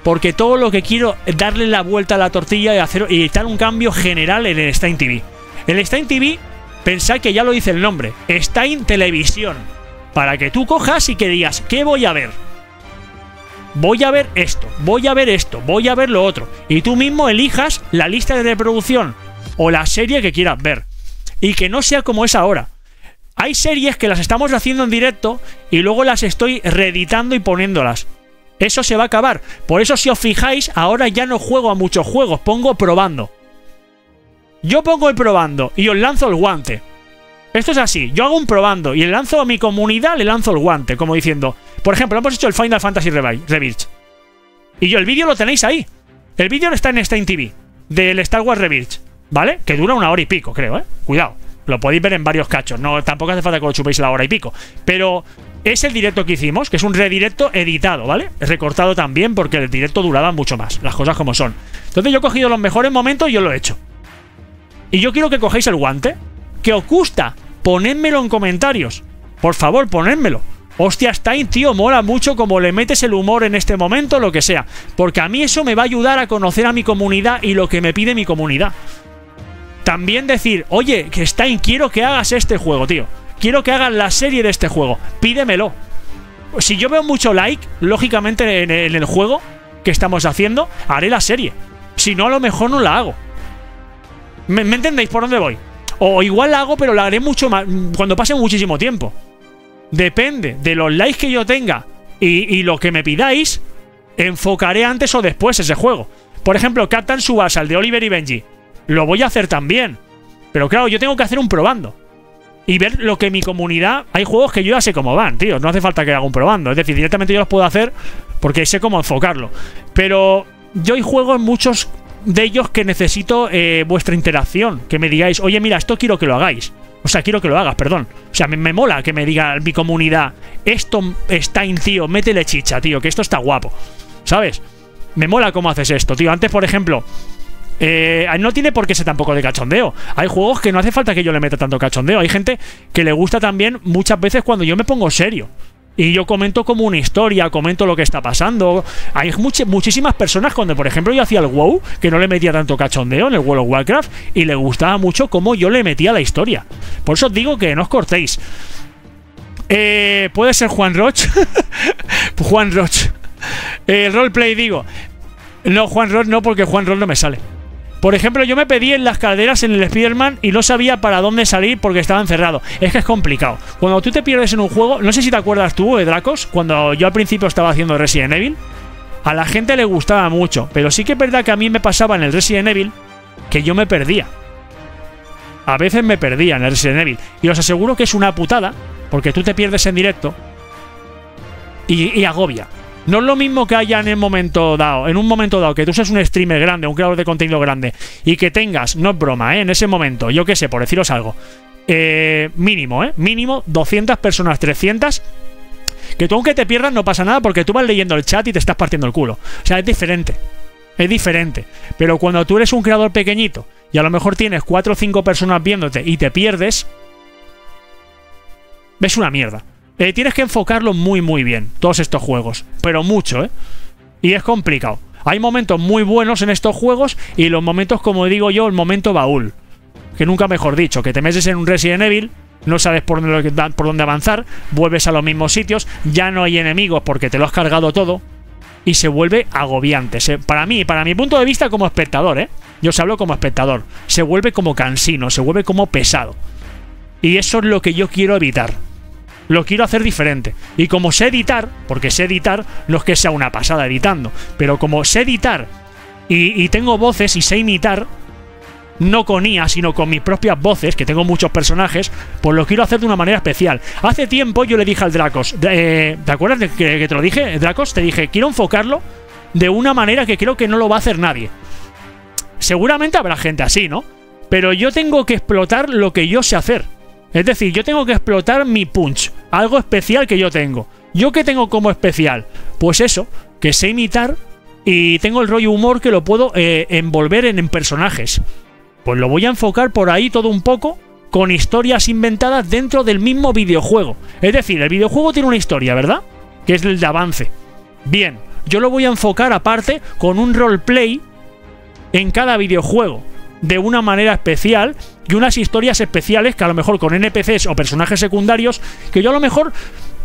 Porque todo lo que quiero es darle la vuelta a la tortilla y editar un cambio general en el Stein TV. El Stein TV, pensad que ya lo dice el nombre. Stein Televisión. Para que tú cojas y que digas, ¿qué voy a ver? Voy a ver esto, voy a ver esto, voy a ver lo otro. Y tú mismo elijas la lista de reproducción o la serie que quieras ver. Y que no sea como es ahora. Hay series que las estamos haciendo en directo y luego las estoy reeditando y poniéndolas. Eso se va a acabar. Por eso, si os fijáis, ahora ya no juego a muchos juegos, pongo probando. Yo pongo el probando y os lanzo el guante. Esto es así. Yo hago un probando y le lanzo a mi comunidad, le lanzo el guante. Como diciendo, por ejemplo, hemos hecho el Final Fantasy Rebirth. Y yo el vídeo lo tenéis ahí. El vídeo está en Steam TV del Star Wars Rebirth, ¿vale? Que dura 1 hora y pico, creo, ¿eh? Cuidado. Lo podéis ver en varios cachos. No, tampoco hace falta que lo chupéis la hora y pico. Pero es el directo que hicimos, que es un redirecto editado, ¿vale? Recortado también porque el directo duraba mucho más. Las cosas como son. Entonces yo he cogido los mejores momentos y yo lo he hecho. Y yo quiero que cojáis el guante. ¿Qué os gusta? Ponedmelo en comentarios. Por favor, ponedmelo. Hostia, Stein, tío, mola mucho como le metes el humor en este momento, lo que sea. Porque a mí eso me va a ayudar a conocer a mi comunidad y lo que me pide mi comunidad. También decir, oye, que Stein, quiero que hagas este juego, tío. Quiero que hagas la serie de este juego. Pídemelo. Si yo veo mucho like, lógicamente en el juego que estamos haciendo, haré la serie. Si no, a lo mejor no la hago. ¿Me entendéis por dónde voy? O igual la hago, pero la haré mucho más cuando pase muchísimo tiempo. Depende de los likes que yo tenga y lo que me pidáis, enfocaré antes o después ese juego. Por ejemplo, Captain Tsubasa, el de Oliver y Benji. Lo voy a hacer también. Pero claro, yo tengo que hacer un probando. Y ver lo que mi comunidad... Hay juegos que yo ya sé cómo van, tío. No hace falta que haga un probando. Es decir, directamente yo los puedo hacer porque sé cómo enfocarlo. Pero yo hay juegos, muchos de ellos, que necesito vuestra interacción. Que me digáis, oye, mira, esto quiero que lo hagáis. O sea, quiero que lo hagas, perdón. O sea, me mola que me diga mi comunidad, esto está en, tío, métele chicha, tío, que esto está guapo. ¿Sabes? Me mola cómo haces esto, tío. Antes, por ejemplo... no tiene por qué ser tampoco de cachondeo. Hay juegos que no hace falta que yo le meta tanto cachondeo. Hay gente que le gusta también muchas veces cuando yo me pongo serio y yo comento como una historia, comento lo que está pasando. Hay muchísimas personas cuando, por ejemplo, yo hacía el WoW, que no le metía tanto cachondeo en el World of Warcraft, y le gustaba mucho cómo yo le metía la historia. Por eso os digo que no os cortéis. Puede ser Juan Roch. Juan Roch. Roleplay, digo. No, Juan Roch no, porque Juan Roch no me sale. Por ejemplo, yo me pedí en las calderas en el Spider-Man y no sabía para dónde salir porque estaba encerrado. Es que es complicado. Cuando tú te pierdes en un juego, no sé si te acuerdas tú de Dracos, cuando yo al principio estaba haciendo Resident Evil, a la gente le gustaba mucho, pero sí que es verdad que a mí me pasaba en el Resident Evil que yo me perdía. A veces me perdía en el Resident Evil. Y os aseguro que es una putada, porque tú te pierdes en directo y agobia. No es lo mismo que haya en un momento dado, que tú seas un streamer grande, un creador de contenido grande, y que tengas, no es broma, en ese momento, yo qué sé, por deciros algo, mínimo 200 personas, 300, que tú aunque te pierdas no pasa nada porque tú vas leyendo el chat y te estás partiendo el culo. O sea, es diferente. Es diferente. Pero cuando tú eres un creador pequeñito y a lo mejor tienes 4 o 5 personas viéndote y te pierdes, ves una mierda. Tienes que enfocarlo muy muy bien, todos estos juegos, pero mucho, ¿eh? Y es complicado. Hay momentos muy buenos en estos juegos y los momentos, como digo yo, el momento baúl, que nunca mejor dicho, que te metes en un Resident Evil, no sabes por dónde avanzar, vuelves a los mismos sitios, ya no hay enemigos porque te lo has cargado todo y se vuelve agobiante. Para mi punto de vista como espectador, ¿eh? Yo os hablo como espectador, se vuelve como cansino, se vuelve como pesado. Y eso es lo que yo quiero evitar. Lo quiero hacer diferente. Y como sé editar, porque sé editar, no es que sea una pasada editando, pero como sé editar y tengo voces y sé imitar, no con IA, sino con mis propias voces, que tengo muchos personajes, pues lo quiero hacer de una manera especial. Hace tiempo yo le dije al Dracos, ¿te acuerdas de que te lo dije, Dracos? Te dije, quiero enfocarlo de una manera que creo que no lo va a hacer nadie. Seguramente habrá gente así, ¿no? Pero yo tengo que explotar lo que yo sé hacer. Es decir, yo tengo que explotar mi punch, algo especial que yo tengo. ¿Yo qué tengo como especial? Pues eso, que sé imitar y tengo el rollo humor que lo puedo envolver en personajes. Pues lo voy a enfocar por ahí todo un poco, con historias inventadas dentro del mismo videojuego. Es decir, el videojuego tiene una historia, ¿verdad? Que es el de avance. Bien, yo lo voy a enfocar aparte con un roleplay en cada videojuego, de una manera especial, y unas historias especiales que a lo mejor con NPCs o personajes secundarios, que yo a lo mejor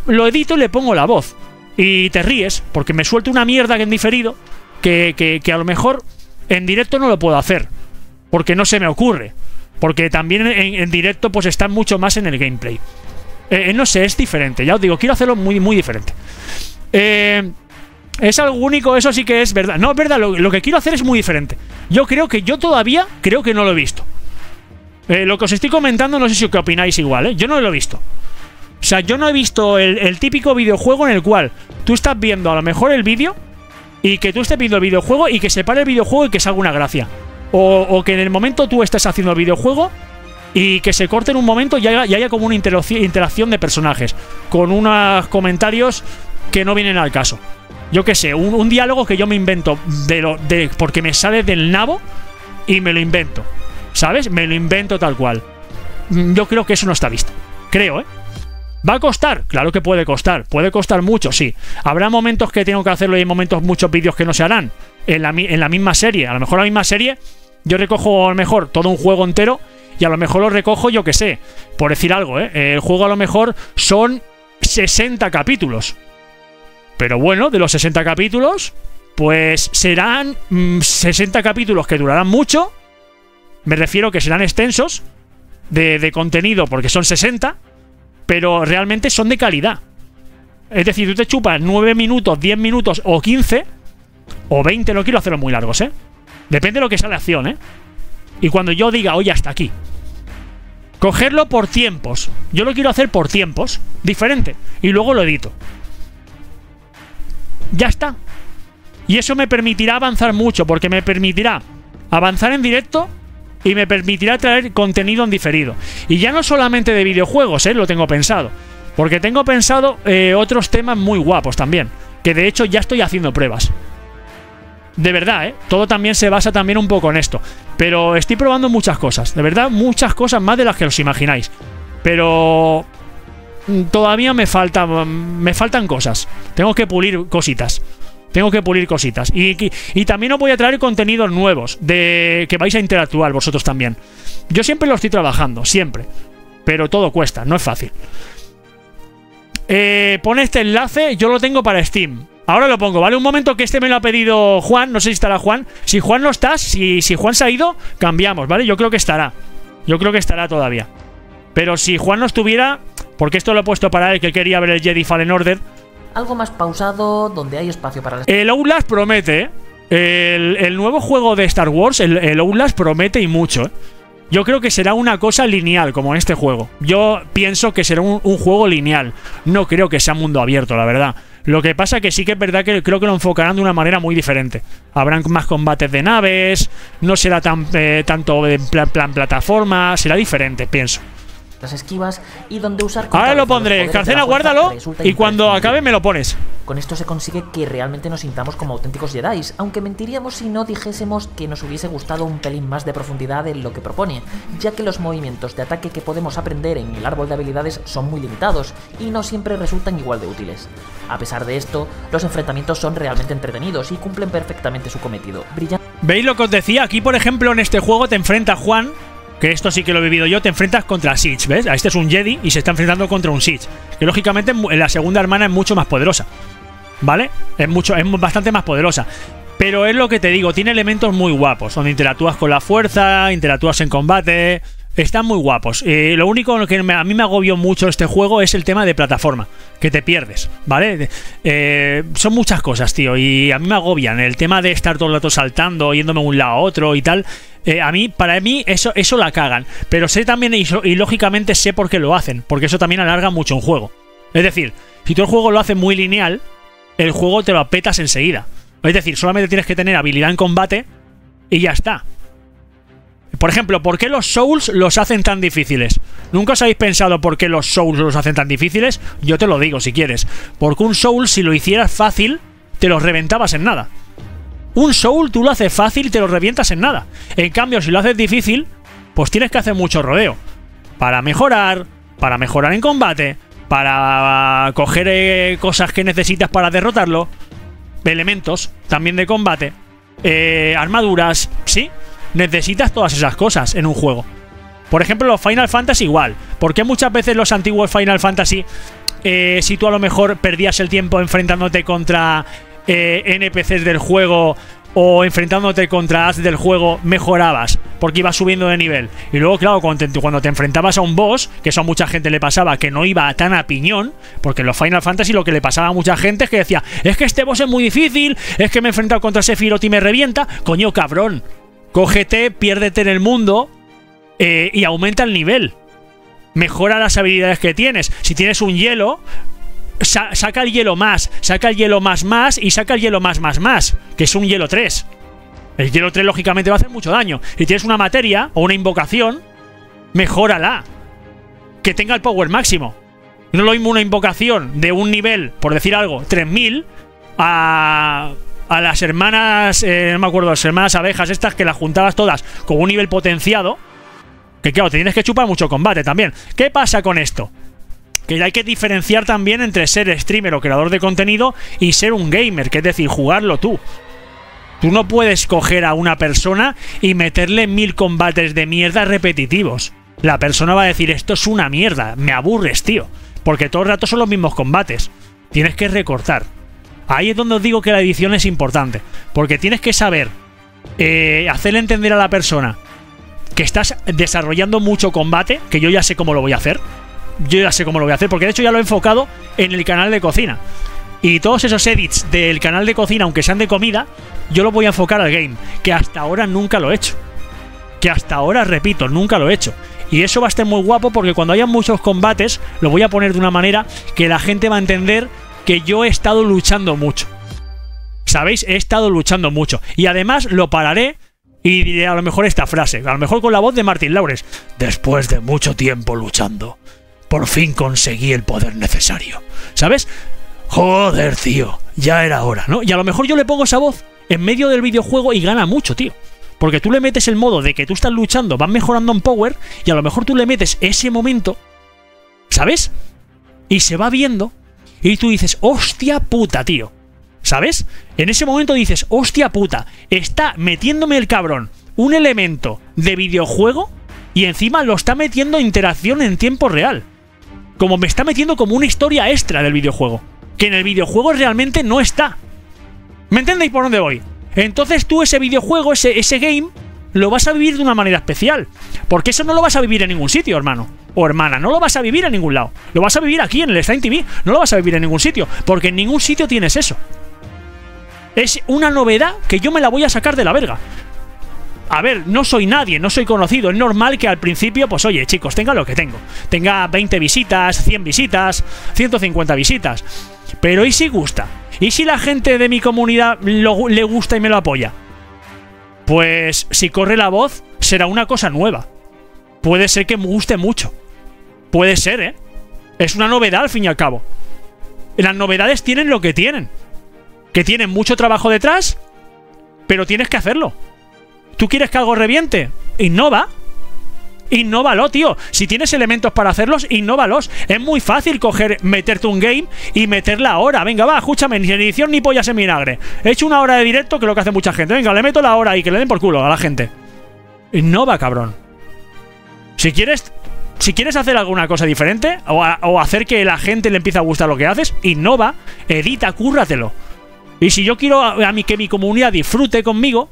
lo edito y le pongo la voz. Y te ríes, porque me suelto una mierda que en diferido, que a lo mejor en directo no lo puedo hacer, porque no se me ocurre. Porque también en directo pues están mucho más en el gameplay. No sé, es diferente, ya os digo, quiero hacerlo muy, muy diferente. Es algo único, eso sí que es verdad. No, es verdad, lo que quiero hacer es muy diferente. Yo todavía creo que no lo he visto. Lo que os estoy comentando no sé si qué opináis igual, ¿eh? Yo no lo he visto. O sea, yo no he visto el típico videojuego en el cual tú estás viendo a lo mejor el vídeo y que tú estés viendo el videojuego y que se pare el videojuego y que salga una gracia. O que en el momento tú estés haciendo el videojuego y que se corte en un momento y haya como una interacción de personajes con unos comentarios que no vienen al caso. Yo qué sé, un diálogo que yo me invento porque me sale del nabo y me lo invento, ¿sabes? Me lo invento tal cual. Yo creo que eso no está visto. Creo, ¿eh? ¿Va a costar? Claro que puede costar. Puede costar mucho, sí. Habrá momentos que tengo que hacerlo y hay momentos, muchos vídeos que no se harán en la misma serie. A lo mejor la misma serie, yo recojo a lo mejor todo un juego entero y a lo mejor lo recojo, yo que sé, por decir algo, ¿eh? El juego a lo mejor son 60 capítulos. Pero bueno, de los 60 capítulos, pues serán 60 capítulos que durarán mucho. Me refiero que serán extensos de contenido porque son 60, pero realmente son de calidad. Es decir, tú te chupas 9 minutos, 10 minutos o 15 o 20, no quiero hacerlos muy largos, ¿eh? Depende de lo que sea la acción, ¿eh? Y cuando yo diga, oye, hasta aquí. Cogerlo por tiempos. Yo lo quiero hacer por tiempos, diferente. Y luego lo edito. Ya está. Y eso me permitirá avanzar mucho, porque me permitirá avanzar en directo y me permitirá traer contenido en diferido. Y ya no solamente de videojuegos, lo tengo pensado. Porque tengo pensado otros temas muy guapos también. Que de hecho ya estoy haciendo pruebas. De verdad, todo también se basa también un poco en esto. Pero estoy probando muchas cosas. De verdad, muchas cosas más de las que os imagináis. Pero todavía me faltan cosas. Tengo que pulir cositas. Y también os voy a traer contenidos nuevos de que vais a interactuar vosotros también. Yo siempre lo estoy trabajando, siempre. Pero todo cuesta, no es fácil. Pon este enlace, yo lo tengo para Steam. Ahora lo pongo, ¿vale? Un momento, que este me lo ha pedido Juan. No sé si estará Juan. Si Juan no está, si Juan se ha ido, cambiamos, ¿vale? Yo creo que estará. Yo creo que estará todavía. Pero si Juan no estuviera, porque esto lo he puesto para él, que quería ver el Jedi Fallen Order. Algo más pausado, donde hay espacio para... El Outlast promete, el nuevo juego de Star Wars, el Outlast promete y mucho, ¿eh? Yo creo que será una cosa lineal, como en este juego. Yo pienso que será un juego lineal. No creo que sea mundo abierto, la verdad. Lo que pasa que sí que es verdad que creo que lo enfocarán de una manera muy diferente. Habrán más combates de naves, no será tanto en plan plataforma, será diferente, pienso. Las esquivas y donde usar... Ahora lo pondré, Carcena, guárdalo y cuando acabe me lo pones. Con esto se consigue que realmente nos sintamos como auténticos Jedi, aunque mentiríamos si no dijésemos que nos hubiese gustado un pelín más de profundidad en lo que propone, ya que los movimientos de ataque que podemos aprender en el árbol de habilidades son muy limitados y no siempre resultan igual de útiles. A pesar de esto, los enfrentamientos son realmente entretenidos y cumplen perfectamente su cometido. ¿Veis lo que os decía? Aquí, por ejemplo, en este juego te enfrenta Juan, que esto sí que lo he vivido yo, te enfrentas contra Siege, ¿ves? Este es un Jedi y se está enfrentando contra un Siege, que lógicamente la segunda hermana es mucho más poderosa, ¿vale? Es bastante más poderosa. Pero es lo que te digo, tiene elementos muy guapos, donde interactúas con la fuerza, interactúas en combate, están muy guapos. Lo único que a mí me agobió mucho este juego es el tema de plataforma, que te pierdes, ¿vale? Son muchas cosas, tío, y a mí me agobian. El tema de estar todo el rato saltando, yéndome de un lado a otro y tal, para mí eso la cagan. Pero sé también, y lógicamente sé por qué lo hacen, porque eso también alarga mucho un juego. Es decir, si tú el juego lo haces muy lineal, el juego te lo petas enseguida. Es decir, solamente tienes que tener habilidad en combate y ya está. Por ejemplo, ¿por qué los Souls los hacen tan difíciles? ¿Nunca os habéis pensado por qué los Souls los hacen tan difíciles? Yo te lo digo si quieres. Porque un Soul, si lo hicieras fácil, te los reventabas en nada. Un Soul tú lo haces fácil y te lo revientas en nada. En cambio, si lo haces difícil, pues tienes que hacer mucho rodeo. Para mejorar en combate, para coger cosas que necesitas para derrotarlo, elementos también de combate, armaduras, ¿sí? Necesitas todas esas cosas en un juego. Por ejemplo, los Final Fantasy igual. Porque muchas veces los antiguos Final Fantasy, si tú a lo mejor perdías el tiempo enfrentándote contra NPCs del juego o enfrentándote contra as del juego, mejorabas porque ibas subiendo de nivel. Y luego, claro, cuando te enfrentabas a un boss, que eso a mucha gente le pasaba, que no iba tan a piñón, porque en los Final Fantasy lo que le pasaba a mucha gente es que decía, es que este boss es muy difícil, es que me he enfrentado contra Sephiroth y me revienta. Coño, cabrón, cógete, piérdete en el mundo y aumenta el nivel. Mejora las habilidades que tienes. Si tienes un hielo, saca el hielo más, saca el hielo más y saca el hielo más, que es un hielo 3. El hielo 3 lógicamente va a hacer mucho daño. Si tienes una materia o una invocación, mejórala. Que tenga el power máximo. No es lo mismo una invocación de un nivel, por decir algo, 3000 a las hermanas, no me acuerdo, las hermanas abejas estas que las juntabas todas con un nivel potenciado. Que claro, te tienes que chupar mucho combate también. ¿Qué pasa con esto? Que hay que diferenciar también entre ser streamer o creador de contenido y ser un gamer, que es decir, jugarlo tú. Tú no puedes coger a una persona y meterle 1000 combates de mierda repetitivos. La persona va a decir, esto es una mierda, me aburres, tío. Porque todo el rato son los mismos combates. Tienes que recortar. Ahí es donde os digo que la edición es importante. Porque tienes que saber hacerle entender a la persona que estás desarrollando mucho combate, que yo ya sé cómo lo voy a hacer. Yo ya sé cómo lo voy a hacer, porque de hecho ya lo he enfocado en el canal de cocina. Y todos esos edits del canal de cocina, aunque sean de comida, yo los voy a enfocar al game, que hasta ahora nunca lo he hecho. Que hasta ahora, repito, nunca lo he hecho. Y eso va a estar muy guapo porque cuando haya muchos combates, lo voy a poner de una manera que la gente va a entender que yo he estado luchando mucho. ¿Sabéis? He estado luchando mucho. Y además lo pararé y diré a lo mejor esta frase, a lo mejor con la voz de Martin Lawrence. Después de mucho tiempo luchando, por fin conseguí el poder necesario. ¿Sabes? Joder, tío, ya era hora, ¿no? Y a lo mejor yo le pongo esa voz en medio del videojuego y gana mucho, tío. Porque tú le metes el modo de que tú estás luchando, vas mejorando en power, y a lo mejor tú le metes ese momento, ¿sabes? Y se va viendo, y tú dices, hostia puta, tío. ¿Sabes? En ese momento dices, hostia puta, está metiéndome el cabrón un elemento de videojuego y encima lo está metiendo interacción en tiempo real. Como me está metiendo como una historia extra del videojuego, que en el videojuego realmente no está. ¿Me entendéis por dónde voy? Entonces tú ese videojuego, ese game, lo vas a vivir de una manera especial. Porque eso no lo vas a vivir en ningún sitio, hermano. O hermana, no lo vas a vivir en ningún lado. Lo vas a vivir aquí en el Steam TV. No lo vas a vivir en ningún sitio. Porque en ningún sitio tienes eso. Es una novedad que yo me la voy a sacar de la verga. A ver, no soy nadie, no soy conocido. Es normal que al principio, pues oye, chicos, tenga lo que tengo. Tenga 20 visitas, 100 visitas, 150 visitas. Pero ¿y si gusta? ¿Y si la gente de mi comunidad le gusta y me lo apoya? Pues si corre la voz, será una cosa nueva. Puede ser que me guste mucho. Puede ser, ¿eh? Es una novedad al fin y al cabo. Las novedades tienen lo que tienen. Que tienen mucho trabajo detrás, pero tienes que hacerlo. ¿Tú quieres que algo reviente? Innova. Innóvalo, tío. Si tienes elementos para hacerlos, innóvalos. Es muy fácil meterte un game y meterla ahora. Venga, va, escúchame, ni edición ni pollas en vinagre. He hecho una hora de directo, que es lo que hace mucha gente. Venga, le meto la hora y que le den por culo a la gente. Innova, cabrón. Si quieres hacer alguna cosa diferente o hacer que la gente le empiece a gustar lo que haces, innova, edita, cúrratelo. Y si yo quiero que mi comunidad disfrute conmigo,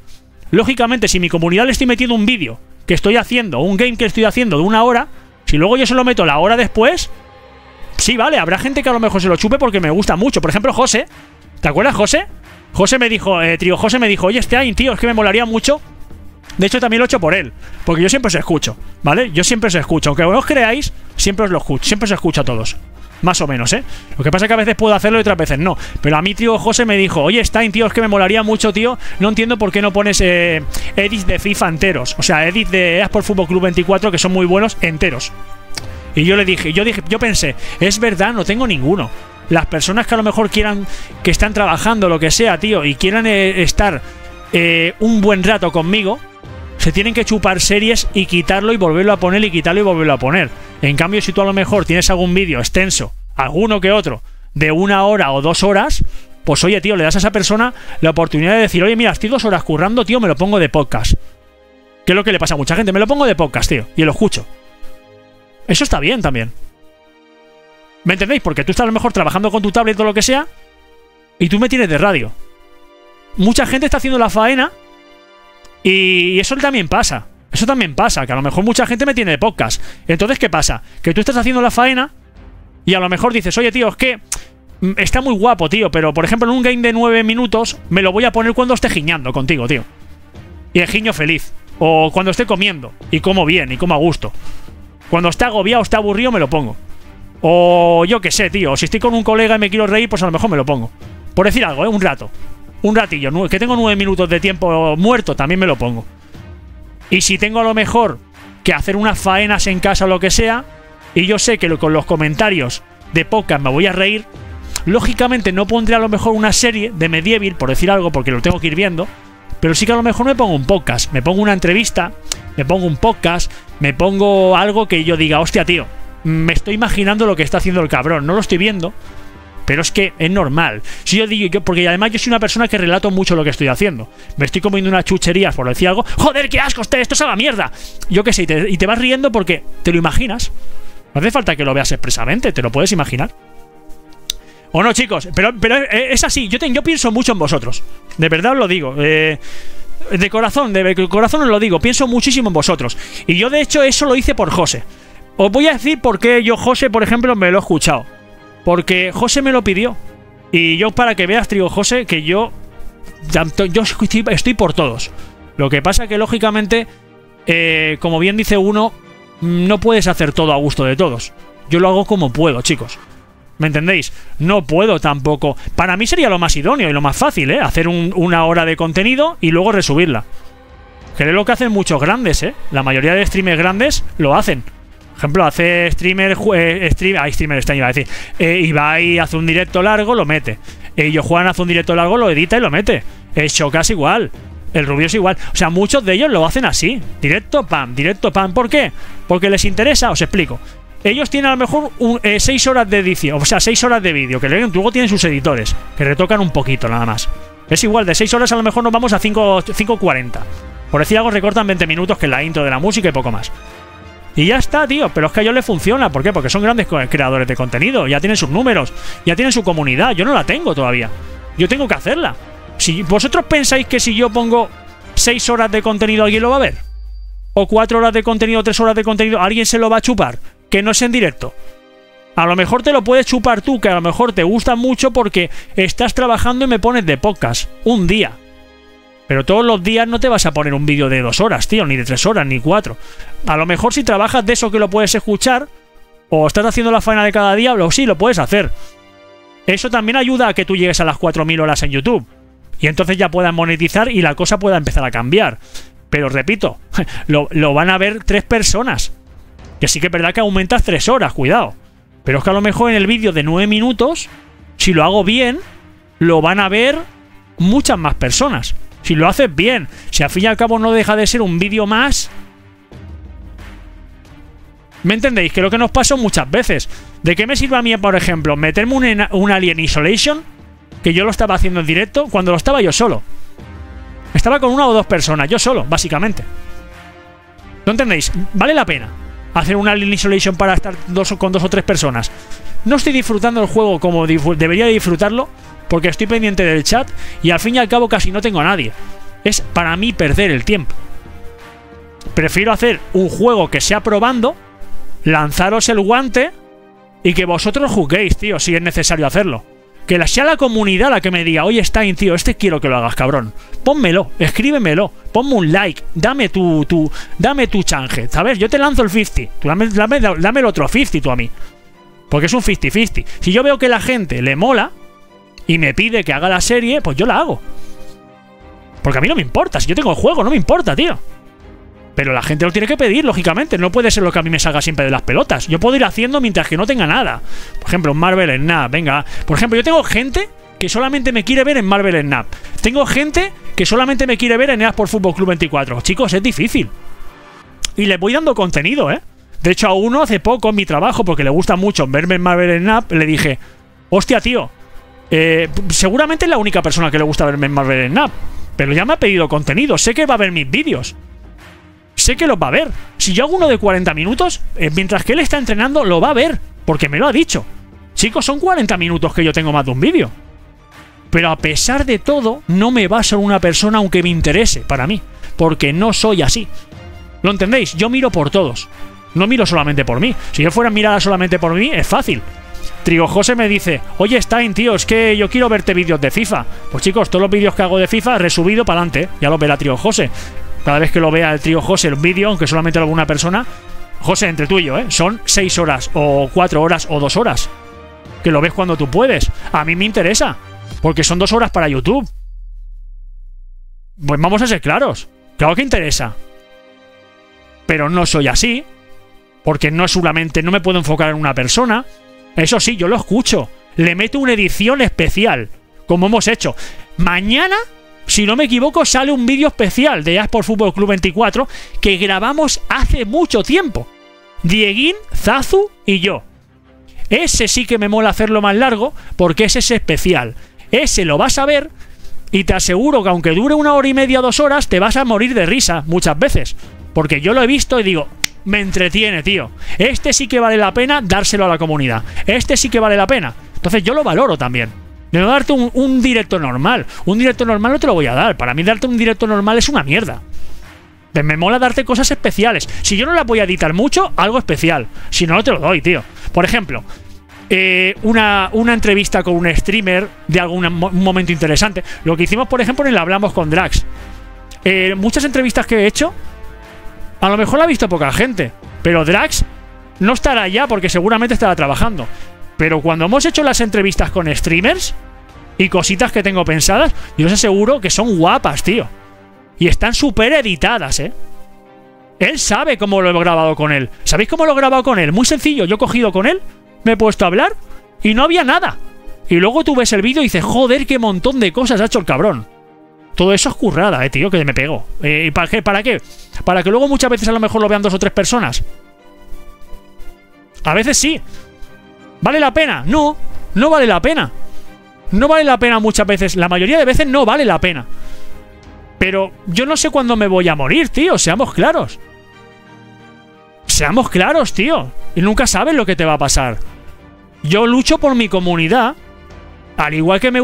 lógicamente, si mi comunidad le estoy metiendo un vídeo que estoy haciendo, un game que estoy haciendo de una hora, si luego yo se lo meto la hora después, sí, vale, habrá gente que a lo mejor se lo chupe porque me gusta mucho. Por ejemplo, José, ¿te acuerdas, José? José me dijo, José me dijo, oye, tío, es que me molaría mucho. De hecho, también lo he hecho por él, porque yo siempre os escucho, ¿vale? Yo siempre os escucho, aunque no os creáis, siempre os lo escucho, siempre os escucho a todos. Más o menos, ¿eh? Lo que pasa es que a veces puedo hacerlo y otras veces no. Pero a mí, tío, José me dijo, oye, Stein, tío, es que me molaría mucho, tío. No entiendo por qué no pones edits de FIFA enteros. O sea, edits de Esport Fútbol Club 24 que son muy buenos, enteros. Y yo le dije, yo pensé, es verdad, no tengo ninguno. Las personas que a lo mejor quieran, que están trabajando, lo que sea, tío, y quieran estar un buen rato conmigo, se tienen que chupar series y quitarlo y volverlo a poner y quitarlo y volverlo a poner. En cambio, si tú a lo mejor tienes algún vídeo extenso, alguno que otro, de 1 hora o 2 horas, pues oye, tío, le das a esa persona la oportunidad de decir, oye, mira, estoy 2 horas currando, tío, me lo pongo de podcast. Que es lo que le pasa a mucha gente, me lo pongo de podcast, tío, y lo escucho. Eso está bien también. ¿Me entendéis? Porque tú estás a lo mejor trabajando con tu tablet o lo que sea, y tú me tienes de radio. Mucha gente está haciendo la faena, y eso también pasa. Eso también pasa, que a lo mejor mucha gente me tiene de podcast. Entonces, ¿qué pasa? Que tú estás haciendo la faena y a lo mejor dices, oye, tío, es que está muy guapo, tío, pero por ejemplo en un game de 9 minutos me lo voy a poner cuando esté giñando contigo, tío. Y el giño feliz. O cuando esté comiendo y como bien y como a gusto. Cuando esté agobiado o esté aburrido me lo pongo. O yo qué sé, tío. Si estoy con un colega y me quiero reír, pues a lo mejor me lo pongo. Por decir algo, un rato. Un ratillo. Que tengo 9 minutos de tiempo muerto, también me lo pongo. Y si tengo a lo mejor que hacer unas faenas en casa o lo que sea, y yo sé que con los comentarios de podcast me voy a reír, lógicamente no pondré a lo mejor una serie de Medieval, por decir algo, porque lo tengo que ir viendo, pero sí que a lo mejor me pongo un podcast, me pongo una entrevista, me pongo un podcast, me pongo algo que yo diga, hostia, tío, me estoy imaginando lo que está haciendo el cabrón, no lo estoy viendo, pero es que es normal. Si yo digo, porque además yo soy una persona que relato mucho lo que estoy haciendo. Me estoy comiendo unas chucherías por decir algo. ¡Joder, qué asco! Esto es a la mierda. Yo qué sé, y te vas riendo porque te lo imaginas. No hace falta que lo veas expresamente, te lo puedes imaginar. ¿O no, chicos? Pero es así, yo pienso mucho en vosotros. De verdad os lo digo. De corazón os lo digo. Pienso muchísimo en vosotros. Y yo, de hecho, eso lo hice por José. Os voy a decir por qué yo, José, por ejemplo, me lo he escuchado. Porque José me lo pidió. Y yo, para que veas, trigo José, que yo estoy por todos. Lo que pasa que, lógicamente, como bien dice uno, no puedes hacer todo a gusto de todos. Yo lo hago como puedo, chicos. ¿Me entendéis? No puedo tampoco. Para mí sería lo más idóneo y lo más fácil, hacer una hora de contenido y luego resubirla. Que es lo que hacen muchos grandes, La mayoría de streamers grandes lo hacen. Por ejemplo, hace streamer este iba a decir. Ibai hace un directo largo, lo mete. Juan hace un directo largo, lo edita y lo mete. Shokas igual. El Rubio es igual. O sea, muchos de ellos lo hacen así. Directo, pam, directo, pam. ¿Por qué? Porque les interesa, os explico. Ellos tienen a lo mejor 6 horas de edición, o sea, 6 horas de vídeo, que luego tienen sus editores, que retocan un poquito nada más. Es igual, de 6 horas a lo mejor nos vamos a 5:40. Por decir algo, recortan 20 minutos, que es la intro de la música y poco más. Y ya está, tío, pero es que a ellos les funciona. ¿Por qué? Porque son grandes creadores de contenido, ya tienen sus números, ya tienen su comunidad. Yo no la tengo todavía. Yo tengo que hacerla. Si vosotros pensáis que si yo pongo 6 horas de contenido, ¿alguien lo va a ver? ¿O 4 horas de contenido, 3 horas de contenido, alguien se lo va a chupar? Que no es en directo. A lo mejor te lo puedes chupar tú, que a lo mejor te gusta mucho porque estás trabajando y me pones de podcast un día. Pero todos los días no te vas a poner un vídeo de 2 horas, tío, ni de 3 horas, ni 4. A lo mejor si trabajas de eso que lo puedes escuchar, o estás haciendo la faena de cada día, sí, lo puedes hacer. Eso también ayuda a que tú llegues a las 4000 horas en YouTube. Y entonces ya puedas monetizar y la cosa pueda empezar a cambiar. Pero repito, lo van a ver 3 personas. Que sí que es verdad que aumentas 3 horas, cuidado. Pero es que a lo mejor en el vídeo de 9 minutos, si lo hago bien, lo van a ver muchas más personas. Si lo haces bien, si al fin y al cabo no deja de ser un vídeo más. ¿Me entendéis? Que lo que nos pasa muchas veces. ¿De qué me sirve a mí, por ejemplo, meterme un Alien Isolation? Que yo lo estaba haciendo en directo cuando lo estaba yo solo. Estaba con 1 o 2 personas, yo solo, básicamente. ¿No entendéis? Vale la pena hacer un Alien Isolation para estar con 2 o 3 personas. No estoy disfrutando el juego como debería de disfrutarlo, porque estoy pendiente del chat y al fin y al cabo casi no tengo a nadie. Es para mí perder el tiempo. Prefiero hacer un juego que sea probando, lanzaros el guante y que vosotros juguéis, tío, si es necesario hacerlo. Que sea la comunidad la que me diga, oye, Stein, tío, quiero que lo hagas, cabrón. Pónmelo, escríbemelo, ponme un like, dame tu change, ¿sabes? Yo te lanzo el 50, tú dame el otro 50 tú a mí. Porque es un 50-50. Si yo veo que la gente le mola y me pide que haga la serie, pues yo la hago. Porque a mí no me importa, si yo tengo el juego, no me importa, tío. Pero la gente lo tiene que pedir, lógicamente. No puede ser lo que a mí me salga siempre de las pelotas. Yo puedo ir haciendo mientras que no tenga nada. Por ejemplo, en Marvel Snap, venga. Por ejemplo, yo tengo gente que solamente me quiere ver en Marvel Snap. Tengo gente que solamente me quiere ver en EA por Fútbol Club 24. Chicos, es difícil. Y les voy dando contenido, ¿eh? De hecho, a uno hace poco en mi trabajo, porque le gusta mucho verme en Marvel Snap, le dije, hostia, tío, seguramente es la única persona que le gusta verme en Marvel Snap, pero ya me ha pedido contenido, sé que va a ver mis vídeos. Sé que los va a ver. Si yo hago uno de 40 minutos, mientras que él está entrenando, lo va a ver, porque me lo ha dicho. Chicos, son 40 minutos que yo tengo más de un vídeo. Pero a pesar de todo, no me baso en una persona aunque me interese para mí, porque no soy así. ¿Lo entendéis? Yo miro por todos. No miro solamente por mí. Si yo fuera a mirar solamente por mí, es fácil. Trigo José me dice, oye, Stein, tío, es que yo quiero verte vídeos de FIFA. Pues chicos, todos los vídeos que hago de FIFA, resubido para adelante. Ya lo verá Trigo José. cada vez que lo vea el trío José el vídeo, aunque solamente lo vea una persona. José, entre tú y yo, son 6 horas o 4 horas o 2 horas. Que lo ves cuando tú puedes. A mí me interesa, porque son 2 horas para YouTube. Pues vamos a ser claros. Claro que interesa. Pero no soy así, porque no solamente no me puedo enfocar en una persona. Eso sí, yo lo escucho. Le meto una edición especial, como hemos hecho. Mañana, si no me equivoco, sale un vídeo especial de eSport Fútbol Club 24 que grabamos hace mucho tiempo. Dieguín, Zazu y yo. Ese sí que me mola hacerlo más largo, porque ese es especial. Ese lo vas a ver y te aseguro que aunque dure 1 hora y media, 2 horas, te vas a morir de risa muchas veces. Porque yo lo he visto y digo, me entretiene, tío. Este sí que vale la pena dárselo a la comunidad. Este sí que vale la pena. Entonces yo lo valoro también. No darte un directo normal. Un directo normal no te lo voy a dar. Para mí darte un directo normal es una mierda. Me mola darte cosas especiales. Si yo no la voy a editar mucho, algo especial. Si no, no te lo doy, tío. Por ejemplo, una entrevista con un streamer de algún momento interesante. Lo que hicimos, por ejemplo, en el Hablamos con Drax. Muchas entrevistas que he hecho, a lo mejor la ha visto poca gente. Pero Drax no estará ya porque seguramente estará trabajando. Pero cuando hemos hecho las entrevistas con streamers y cositas que tengo pensadas, yo os aseguro que son guapas, tío. Y están súper editadas, Él sabe cómo lo he grabado con él. ¿Sabéis cómo lo he grabado con él? Muy sencillo. Yo he cogido con él, me he puesto a hablar y no había nada. Y luego tú ves el vídeo y dices, joder, qué montón de cosas ha hecho el cabrón. Todo eso es currada, tío, que me pego. ¿Y para qué? ¿Para qué? Para que luego muchas veces a lo mejor lo vean 2 o 3 personas. A veces sí. ¿Vale la pena? No, no vale la pena. No vale la pena muchas veces. La mayoría de veces no vale la pena. Pero yo no sé cuándo me voy a morir, tío. Seamos claros. Seamos claros, tío. Y nunca sabes lo que te va a pasar. Yo lucho por mi comunidad. Al igual que me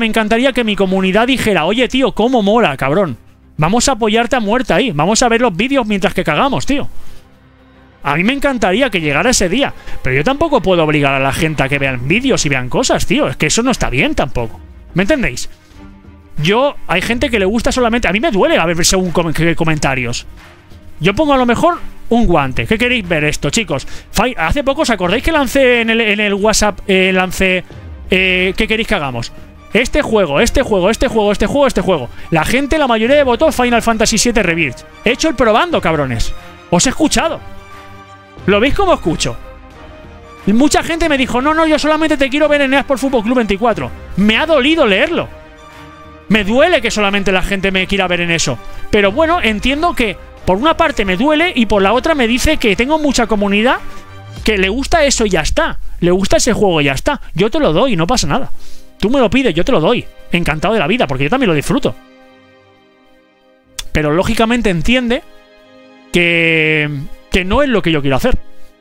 encantaría que mi comunidad dijera, oye, tío, cómo mola, cabrón. Vamos a apoyarte a muerte ahí. Vamos a ver los vídeos mientras que cagamos, tío. A mí me encantaría que llegara ese día. Pero yo tampoco puedo obligar a la gente a que vean vídeos y vean cosas, tío. Es que eso no está bien tampoco. ¿Me entendéis? Hay gente que le gusta solamente... A mí me duele a ver según comentarios. Yo pongo a lo mejor un guante. ¿Qué queréis ver esto, chicos? Hace poco, ¿os acordáis que lancé en el WhatsApp? ¿Qué queréis que hagamos? Este juego. La gente, la mayoría votó Final Fantasy VII Rebirth. He hecho el probando, cabrones. Os he escuchado. ¿Lo veis cómo escucho? Mucha gente me dijo, no, yo solamente te quiero ver en eSport Fútbol Club 24. Me ha dolido leerlo. Me duele que solamente la gente me quiera ver en eso. Pero bueno, entiendo que por una parte me duele y por la otra me dice que tengo mucha comunidad que le gusta eso y ya está. Le gusta ese juego y ya está. Yo te lo doy y no pasa nada. Tú me lo pides, yo te lo doy. Encantado de la vida, porque yo también lo disfruto. Pero lógicamente entiende que no es lo que yo quiero hacer.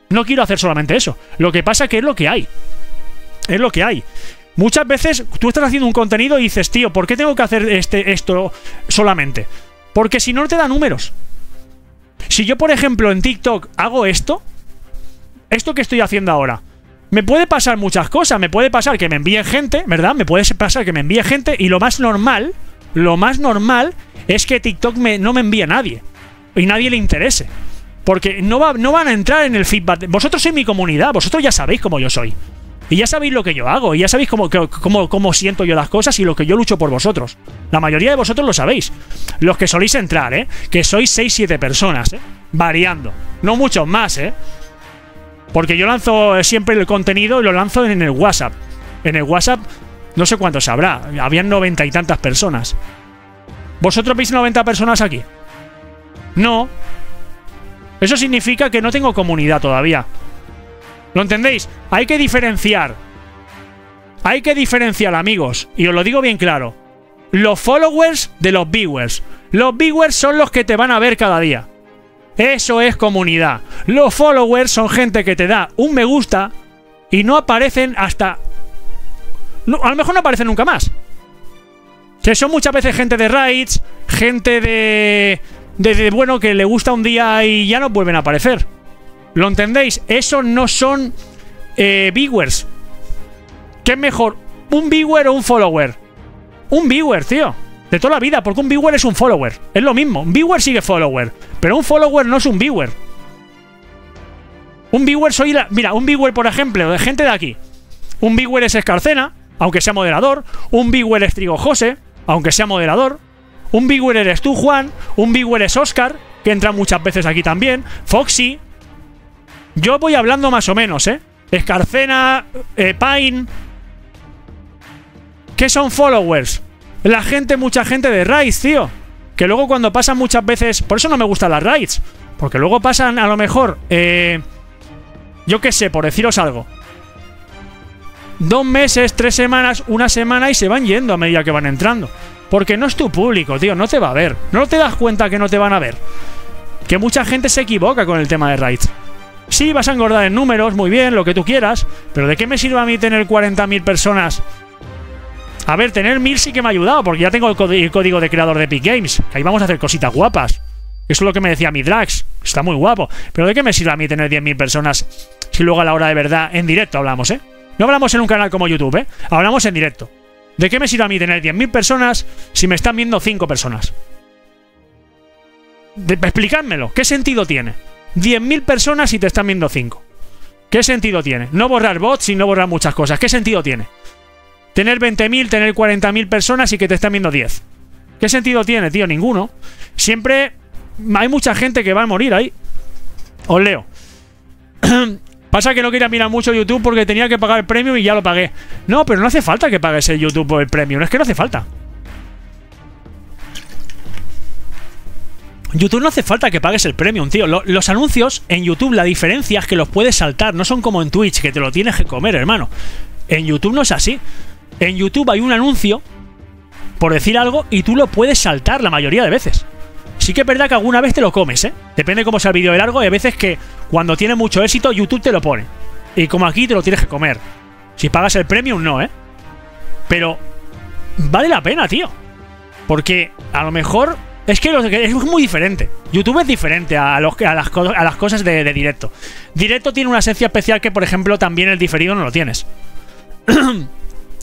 No quiero hacer solamente eso. Lo que pasa es que es lo que hay. Es lo que hay. Muchas veces tú estás haciendo un contenido y dices, tío, ¿por qué tengo que hacer esto solamente? Porque si no te da números. Si yo, por ejemplo, en TikTok hago esto que estoy haciendo ahora, me puede pasar muchas cosas. Me puede pasar que me envíen gente, ¿verdad? Me puede pasar que me envíe gente y lo más normal es que TikTok no me envíe a nadie. Y nadie le interese. Porque no van a entrar en el feedback. Vosotros sois mi comunidad, vosotros ya sabéis cómo yo soy. Y ya sabéis lo que yo hago, y ya sabéis cómo siento yo las cosas y lo que yo lucho por vosotros. La mayoría de vosotros lo sabéis. Los que soléis entrar, que sois 6-7 personas, variando. No muchos más, Porque yo lanzo siempre el contenido y lo lanzo en el WhatsApp. En el WhatsApp, no sé cuántos habrá. Habían 90 y tantas personas. ¿Vosotros veis 90 personas aquí? No. Eso significa que no tengo comunidad todavía. ¿Lo entendéis? Hay que diferenciar. Hay que diferenciar, amigos. Y os lo digo bien claro. Los followers de los viewers. Los viewers son los que te van a ver cada día. Eso es comunidad. Los followers son gente que te da un me gusta y no aparecen hasta... a lo mejor no aparecen nunca más. Que son muchas veces gente de raids, gente de bueno, que le gusta un día y ya no vuelven a aparecer. ¿Lo entendéis? Esos no son viewers. ¿Qué es mejor? ¿Un viewer o un follower? Un viewer, tío. De toda la vida, porque un viewer es un follower. Es lo mismo. Un viewer sigue follower. Pero un follower no es un viewer. Un viewer soy la... Mira, un viewer, por ejemplo, de gente de aquí. Un viewer es Escarcena, aunque sea moderador. Un viewer es Trigo José, aunque sea moderador. Un viewer eres tú, Juan. Un viewer es Oscar, que entra muchas veces aquí también. Foxy. Yo voy hablando más o menos, ¿eh? Escarcena, Pine. ¿Qué son followers? La gente, mucha gente de raids, tío. Que luego cuando pasan muchas veces... Por eso no me gustan las raids. Porque luego pasan a lo mejor... yo qué sé, por deciros algo. 2 meses, 3 semanas, 1 semana y se van yendo a medida que van entrando. Porque no es tu público, tío. No te va a ver. No te das cuenta que no te van a ver. Que mucha gente se equivoca con el tema de raids. Sí, vas a engordar en números, muy bien, lo que tú quieras. Pero ¿de qué me sirve a mí tener 40.000 personas? A ver, tener 1000 sí que me ha ayudado, porque ya tengo el código de creador de Epic Games. Que ahí vamos a hacer cositas guapas. Eso es lo que me decía mi Drax. Está muy guapo. Pero ¿de qué me sirve a mí tener 10.000 personas si luego a la hora de verdad, en directo hablamos, ¿eh? No hablamos en un canal como YouTube, ¿eh? Hablamos en directo. ¿De qué me sirve a mí tener 10.000 personas si me están viendo 5 personas? Explicádmelo. ¿Qué sentido tiene? 10.000 personas y te están viendo 5. ¿Qué sentido tiene? No borrar bots y no borrar muchas cosas. ¿Qué sentido tiene? Tener 20.000, tener 40.000 personas y que te están viendo 10. ¿Qué sentido tiene, tío? Ninguno. Siempre hay mucha gente que va a morir ahí. Os leo. Pasa que no quería mirar mucho YouTube porque tenía que pagar el premium y ya lo pagué. No, pero no hace falta que pagues el YouTube por el premium. Es que no hace falta. YouTube no hace falta que pagues el premium, tío. Los anuncios en YouTube, la diferencia es que los puedes saltar. No son como en Twitch, que te lo tienes que comer, hermano. En YouTube no es así. En YouTube hay un anuncio, por decir algo, y tú lo puedes saltar la mayoría de veces. Sí que es verdad que alguna vez te lo comes, ¿eh? Depende cómo sea el vídeo de largo. Hay veces que cuando tiene mucho éxito, YouTube te lo pone. Y como aquí te lo tienes que comer. Si pagas el premium, no, ¿eh? Pero vale la pena, tío. Porque a lo mejor... Es que es muy diferente. YouTube es diferente a las cosas de directo. Directo tiene una esencia especial que, por ejemplo, también el diferido no lo tienes.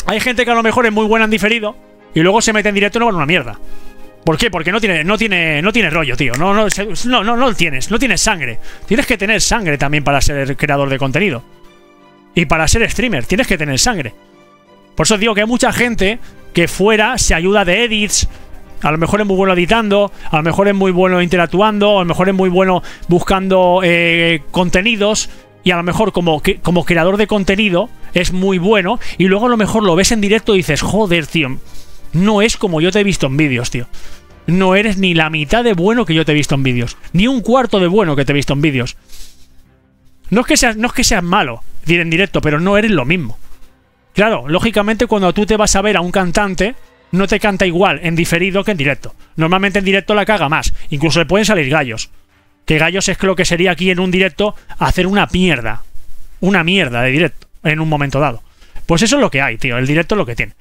Hay gente que a lo mejor es muy buena en diferido y luego se mete en directo y no vale una mierda. ¿Por qué? Porque no tiene rollo, tío. No lo tienes. No tienes sangre. Tienes que tener sangre también para ser creador de contenido. Y para ser streamer tienes que tener sangre. Por eso digo que hay mucha gente que fuera se ayuda de edits. A lo mejor es muy bueno editando, a lo mejor es muy bueno interactuando, a lo mejor es muy bueno buscando contenidos. Y a lo mejor como creador de contenido es muy bueno. Y luego a lo mejor lo ves en directo y dices, joder, tío, no es como yo te he visto en vídeos, tío. No eres ni la mitad de bueno que yo te he visto en vídeos. Ni un cuarto de bueno que te he visto en vídeos. No es que seas malo en directo, pero no eres lo mismo. Claro, lógicamente cuando tú te vas a ver a un cantante, no te canta igual en diferido que en directo. Normalmente en directo la caga más. Incluso le pueden salir gallos. Que gallos es lo que sería aquí en un directo hacer una mierda. Una mierda de directo en un momento dado. Pues eso es lo que hay, tío. El directo es lo que tiene.